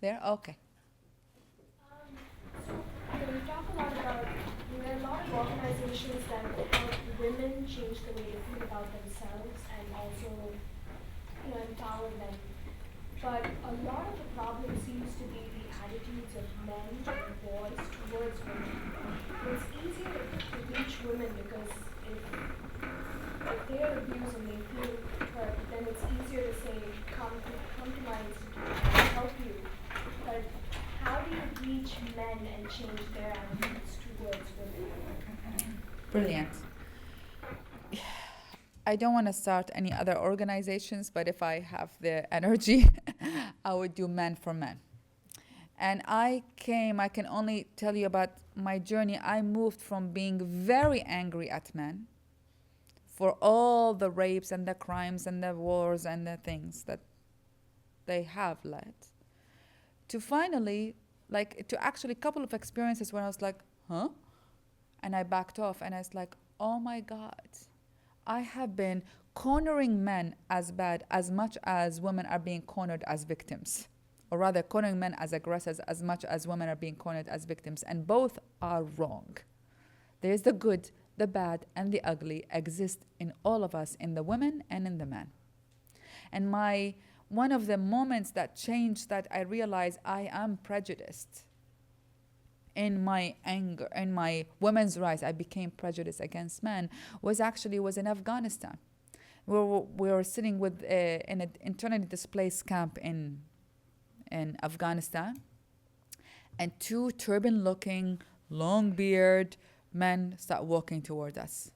B: There? Okay.
E: We talk a lot about, there are a lot of organizations that help women change the way they feel about themselves and also, empower them. But a lot of the problem seems to be the attitudes of men and boys towards women. It's easier to reach women because if they're abused and they feel hurt, then it's easier to say, come to my institution, I'll help you. But how do you reach men and change their attitudes towards women?
B: Brilliant. I don't want to start any other organizations, but if I have the energy, I would do Men for Men. And I can only tell you about my journey. I moved from being very angry at men for all the rapes and the crimes and the wars and the things that they have led, to finally, to actually a couple of experiences where I was like, huh? And I backed off and I was like, oh my God, I have been cornering men as bad as much as women are being cornered as victims. Or rather, cornering men as aggressors as much as women are being cornered as victims. And both are wrong. There's the good, the bad, and the ugly exist in all of us, in the women and in the men. And one of the moments that changed, that I realized I am prejudiced in my anger, in my women's rights, I became prejudiced against men, was in Afghanistan. We were sitting in an internally displaced camp in Afghanistan, and two turban-looking, long beard men start walking toward us.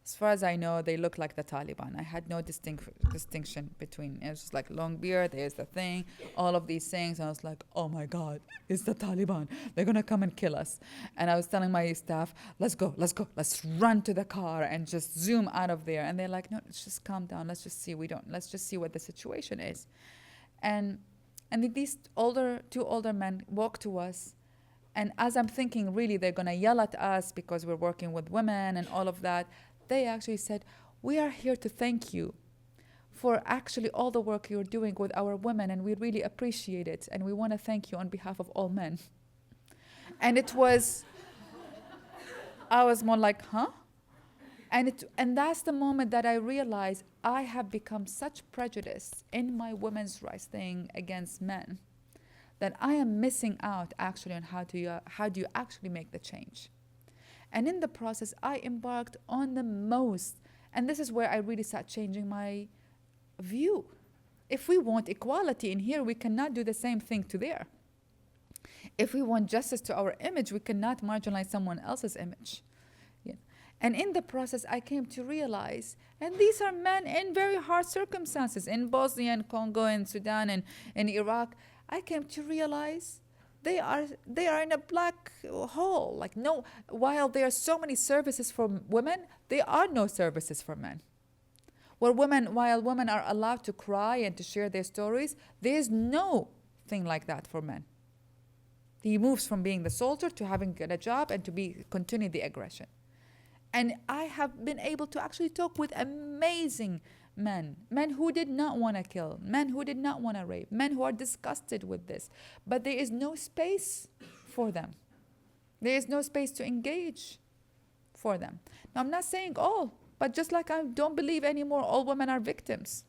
B: As far as I know, they look like the Taliban. I had no distinction between. It was just like long beard, there's the thing, all of these things. And I was like, oh my God, it's the Taliban. They're going to come and kill us. And I was telling my staff, let's go. Let's run to the car and just zoom out of there. And they're like, no, let's just calm down. Let's just see what the situation is. And these two older men walk to us. And as I'm thinking, really, they're going to yell at us because we're working with women and all of that, they actually said, we are here to thank you for actually all the work you're doing with our women, and we really appreciate it. And we want to thank you on behalf of all men. And I was more like, huh? And that's the moment that I realized I have become such prejudice in my women's rights thing against men that I am missing out actually on how do you actually make the change. And in the process, I embarked on the most, and this is where I really start changing my view. If we want equality in here, we cannot do the same thing to there. If we want justice to our image, we cannot marginalize someone else's image. Yeah. And in the process, I came to realize, and these are men in very hard circumstances, in Bosnia and Congo and Sudan and in Iraq, I came to realize they are in a black hole. Like, no, while there are so many services for women, there are no services for men. While women are allowed to cry and to share their stories, there is no thing like that for men. He moves from being the soldier to having a job and to continue the aggression. And I have been able to actually talk with amazing men who did not want to kill, men who did not want to rape, men who are disgusted with this. But there is no space for them. There is no space to engage for them. Now, I'm not saying all, but just like I don't believe anymore all women are victims.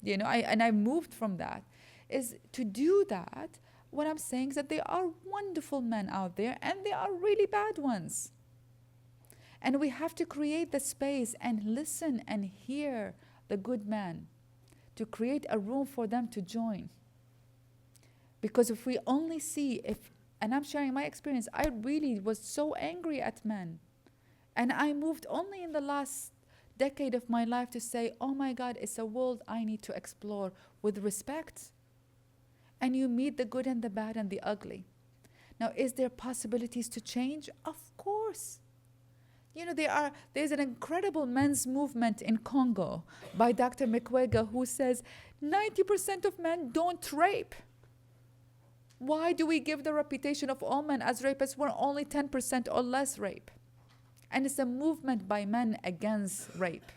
B: I moved from that. Is to do that, what I'm saying is that there are wonderful men out there and there are really bad ones. And we have to create the space and listen and hear the good man, to create a room for them to join. Because if we only see, and I'm sharing my experience, I really was so angry at men. And I moved only in the last decade of my life to say, oh my God, it's a world I need to explore with respect. And you meet the good and the bad and the ugly. Now, is there possibilities to change? Of course. There's an incredible men's movement in Congo by Dr. Mukwege who says 90% of men don't rape. Why do we give the reputation of all men as rapists when only 10% or less rape? And it's a movement by men against rape.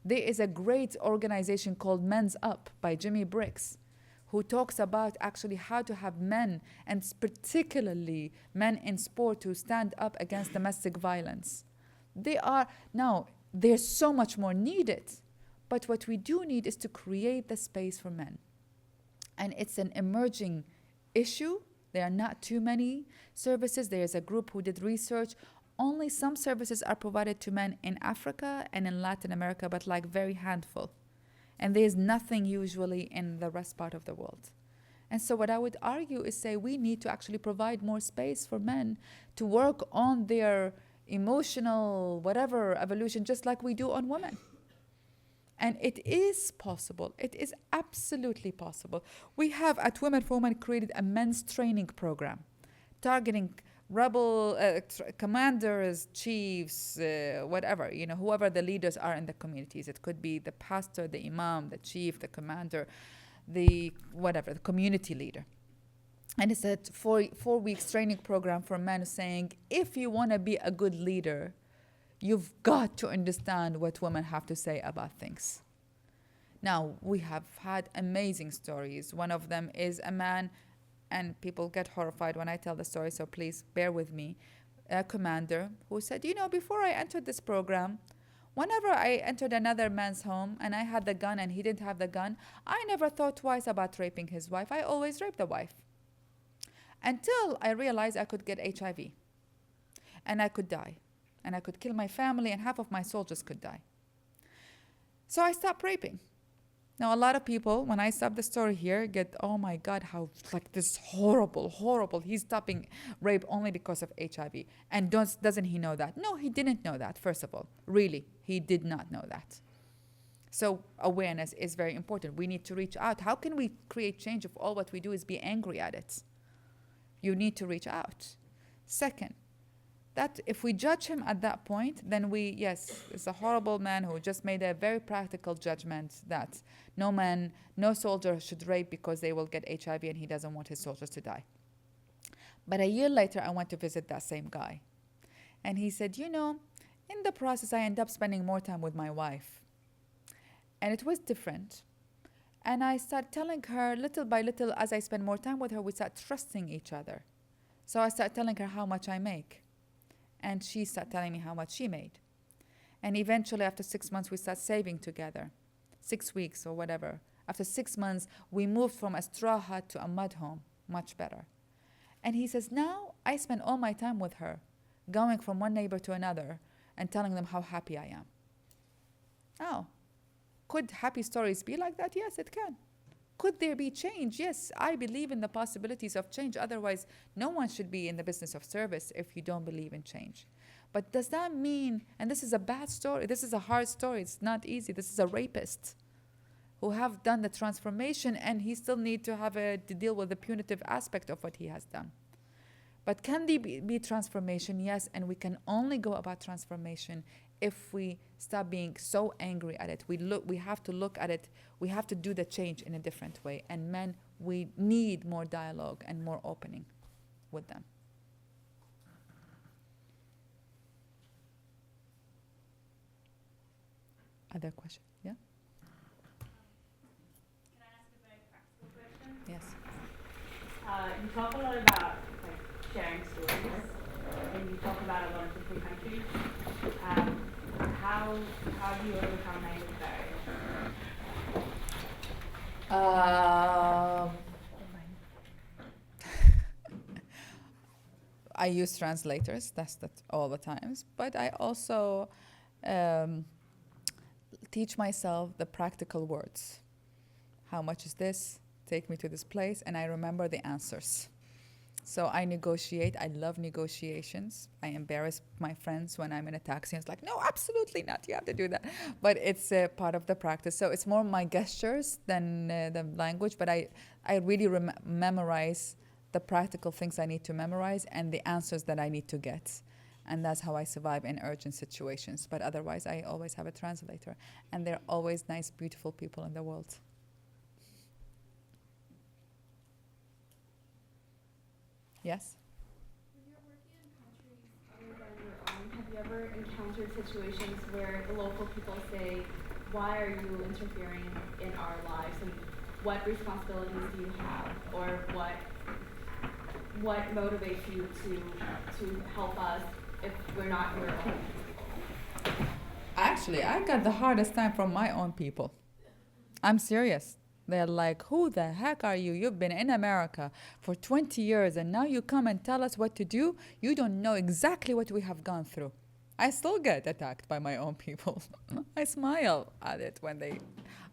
B: There is a great organization called Men's Up by Jimmy Briggs, who talks about actually how to have men, and particularly men in sport, to stand up against domestic violence. There's so much more needed, but what we do need is to create the space for men. And it's an emerging issue. There are not too many services. There is a group who did research. Only some services are provided to men in Africa and in Latin America, but like very handful. And there's nothing usually in the rest part of the world. And so what I would argue is say we need to actually provide more space for men to work on their emotional, whatever, evolution, just like we do on women. And it is possible. It is absolutely possible. We have at Women for Women created a men's training program targeting rebel commanders, chiefs, whatever, whoever the leaders are in the communities. It could be the pastor, the imam, the chief, the commander, the community leader. And it's a 4 weeks training program for men saying, if you want to be a good leader, you've got to understand what women have to say about things. Now, we have had amazing stories. One of them is a man, and people get horrified when I tell the story, so please bear with me, a commander who said, before I entered this program, whenever I entered another man's home and I had the gun and he didn't have the gun, I never thought twice about raping his wife. I always raped the wife. Until I realized I could get HIV and I could die. And I could kill my family, and half of my soldiers could die. So I stopped raping. Now, a lot of people, when I stop the story here, get, oh my God, how, this horrible. He's stopping rape only because of HIV. And doesn't he know that? No, he didn't know that, first of all. Really, he did not know that. So awareness is very important. We need to reach out. How can we create change if all what we do is be angry at it? You need to reach out. Second, that if we judge him at that point, then it's a horrible man who just made a very practical judgment that no soldier should rape because they will get HIV and he doesn't want his soldiers to die. But a year later, I went to visit that same guy. And he said, in the process, I ended up spending more time with my wife. And it was different. And I started telling her little by little, as I spend more time with her, we start trusting each other. So I started telling her how much I make. And she started telling me how much she made. And eventually, after 6 months, we started saving together. 6 weeks or whatever. After 6 months, we moved from a straw hut to a mud home. Much better. And he says, now I spend all my time with her, going from one neighbor to another and telling them how happy I am. Oh, could happy stories be like that? Yes, it can. Could there be change? Yes, I believe in the possibilities of change. Otherwise, no one should be in the business of service if you don't believe in change. But does that mean, and this is a bad story, this is a hard story, it's not easy. This is a rapist who have done the transformation, and he still need to deal with the punitive aspect of what he has done. But can there be transformation? Yes, and we can only go about transformation if we stop being so angry at it. We have to look at it. We have to do the change in a different way. And men, we need more dialogue and more opening with them. Other question? Yeah?
D: Can I ask a very practical question?
B: Yes.
D: You talk a lot about sharing stories, and you talk about a lot of different countries. How do you overcome language barriers?
B: I use translators, that's all the times, but I also teach myself the practical words. How much is this? Take me to this place, and I remember the answers. So I negotiate. I love negotiations. I embarrass my friends when I'm in a taxi. It's like, no, absolutely not. You have to do that. But it's part of the practice. So it's more my gestures than the language. But I really memorize the practical things I need to memorize and the answers that I need to get. And that's how I survive in urgent situations. But otherwise, I always have a translator. And there are always nice, beautiful people in the world. Yes?
E: When you're working in countries other than your own, have you ever encountered situations where the local people say,
F: why are you interfering in our lives, and what responsibilities do you have, or what motivates you to help us if we're not your own?
B: Actually, I got the hardest time from my own people. I'm serious. They're like, who the heck are you? You've been in America for 20 years and now you come and tell us what to do? You don't know exactly what we have gone through. I still get attacked by my own people. I smile at it when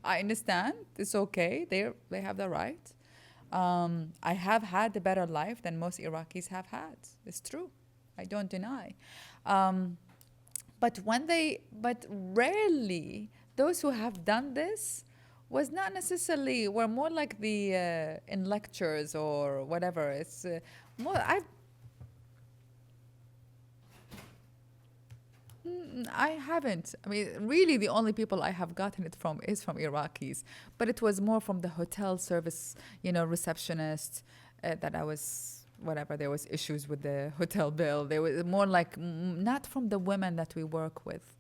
B: I understand. It's okay. They have the right. I have had a better life than most Iraqis have had. It's true. I don't deny. But rarely those who have done this was not necessarily, were more like the in lectures or whatever. It's more, I haven't. I mean, really, the only people I have gotten it from is from Iraqis, but it was more from the hotel service, receptionist, that I was, whatever, there was issues with the hotel bill. There was more like, not from the women that we work with.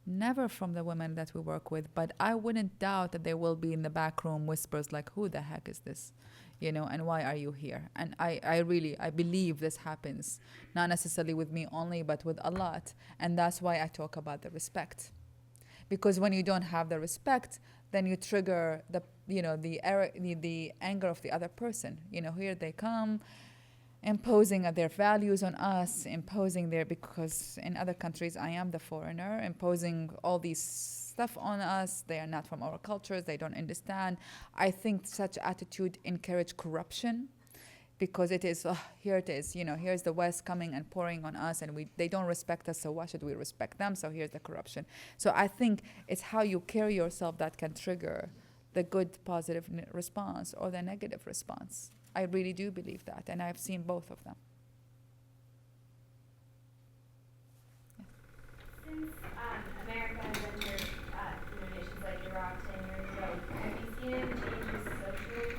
B: Never from the women that we work with, but I wouldn't doubt that there will be in the back room whispers like, who the heck is this? And why are you here? And I believe this happens, not necessarily with me only, but with a lot. And that's why I talk about the respect. Because when you don't have the respect, then you trigger the anger of the other person. Here they come, imposing their values on us, because in other countries I am the foreigner, imposing all these stuff on us. They are not from our cultures. They don't understand. I think such attitude encourage corruption, because it is, here it is, here's the West coming and pouring on us, and they don't respect us, so why should we respect them? So here's the corruption. So I think it's how you carry yourself that can trigger the good positive response or the negative response. I really do believe that, and I've seen both of them.
G: Since America has entered nations like Iraq 10 years ago, have you seen any changes socially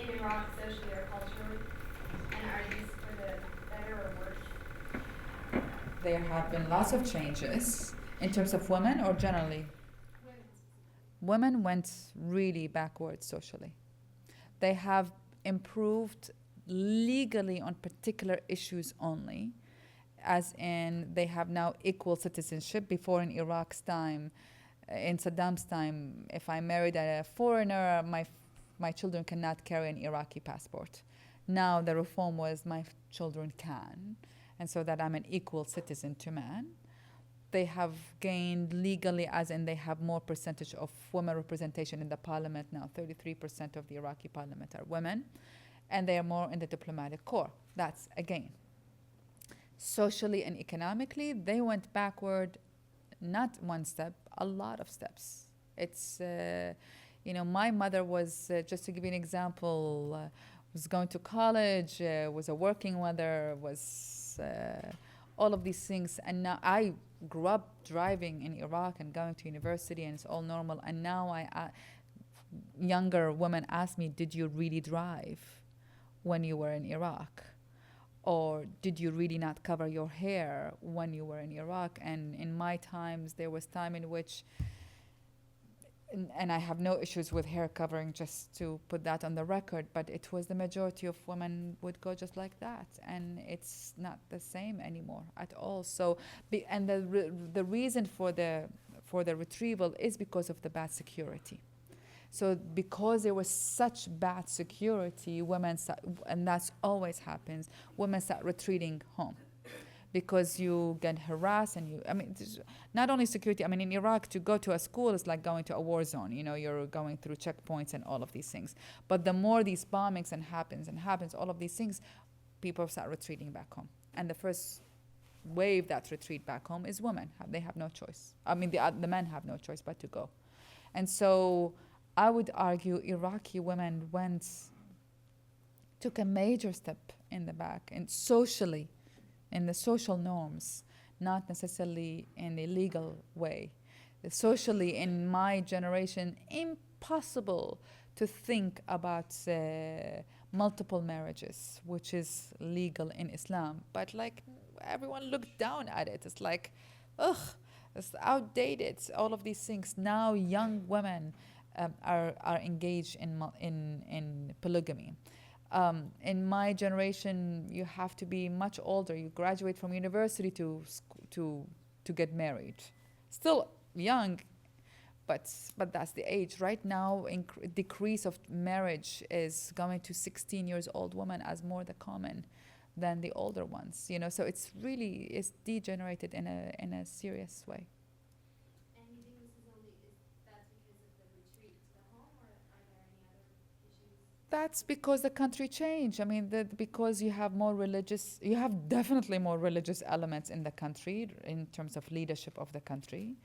G: in Iraq, socially or culturally? And are these for the better or worse?
B: There have been lots of changes in terms of women or generally. Women went really backwards socially. They have improved legally on particular issues only, as in they have now equal citizenship. Before, in Iraq's time, in Saddam's time, if I married a foreigner, my children cannot carry an Iraqi passport. Now the reform was my children can, and so that I'm an equal citizen to man. They have gained legally, as in they have more percentage of women representation in the parliament now. 33% of the Iraqi parliament are women, and they are more in the diplomatic corps. That's a gain. Socially and economically, they went backward, not one step, a lot of steps. It's, my mother was, just to give you an example, was going to college, was a working mother, was all of these things. And now I grew up driving in Iraq and going to university, and it's all normal. And now younger women ask me, did you really drive when you were in Iraq? Or did you really not cover your hair when you were in Iraq? And in my times, there was time in which, and I have no issues with hair covering, just to put that on the record, but it was the majority of women would go just like that. And it's not the same anymore at all. So, and the reason for the retrieval is because of the bad security. So because there was such bad security, and that's always happens, women start retreating home. Because you get harassed not only security, in Iraq, to go to a school is like going to a war zone. You're going through checkpoints and all of these things. But the more these bombings happens, all of these things, people start retreating back home. And the first wave that retreat back home is women. They have no choice. The men have no choice but to go. And so I would argue Iraqi women took a major step in the back, and socially, in the social norms, not necessarily in the legal way. Socially, in my generation, impossible to think about multiple marriages, which is legal in Islam. But everyone looked down at it. It's like, ugh. It's outdated. All of these things. Now young women are engaged in polygamy. In my generation, you have to be much older. You graduate from university to get married. Still young, but that's the age. Right now, decrease of marriage is going to 16 years old women as more the common than the older ones. You know, so it's degenerated in a serious way.
G: And you think this is that's because of the retreat to the home, or are there any other issues?
B: That's because the country changed. I mean, because you have definitely more religious elements in the country in terms of leadership of the country.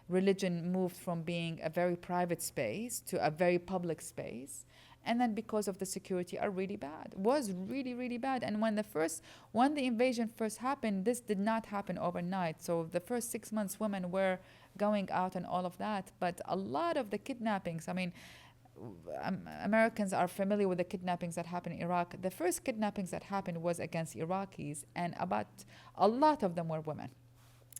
B: Religion moved from being a very private space to a very public space. And then because of the security are really bad, was really, really bad. And when the invasion first happened, this did not happen overnight. So the first 6 months, women were going out and all of that. But a lot of the kidnappings, I mean, Americans are familiar with the kidnappings that happened in Iraq. The first kidnappings that happened was against Iraqis, and a lot of them were women.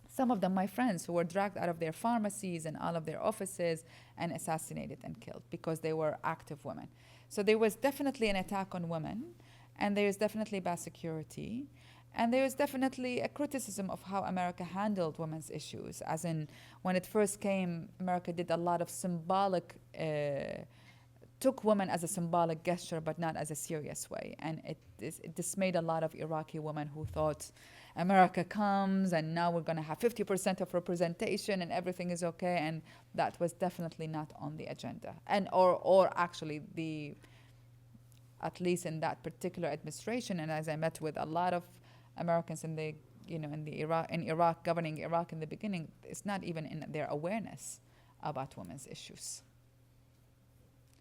B: Some of them, my friends, who were dragged out of their pharmacies and out of their offices and assassinated and killed because they were active women. So there was definitely an attack on women, and there is definitely bad security, and there is definitely a criticism of how America handled women's issues. As in, when it first came, America did a lot of symbolic, took women as a symbolic gesture, but not as a serious way. And it dismayed a lot of Iraqi women who thought, America comes and now we're going to have 50% of representation and everything is okay. And that was definitely not on the agenda. And or actually at least in that particular administration, and as I met with a lot of Americans in Iraq, governing Iraq in the beginning, it's not even in their awareness about women's issues.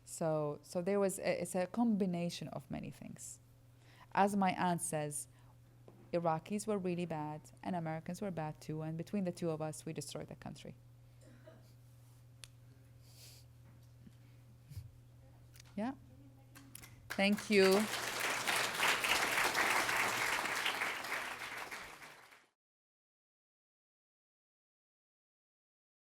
B: So it's a combination of many things. As my aunt says, Iraqis were really bad and Americans were bad too, and between the two of us, we destroyed the country. Yeah. Thank you.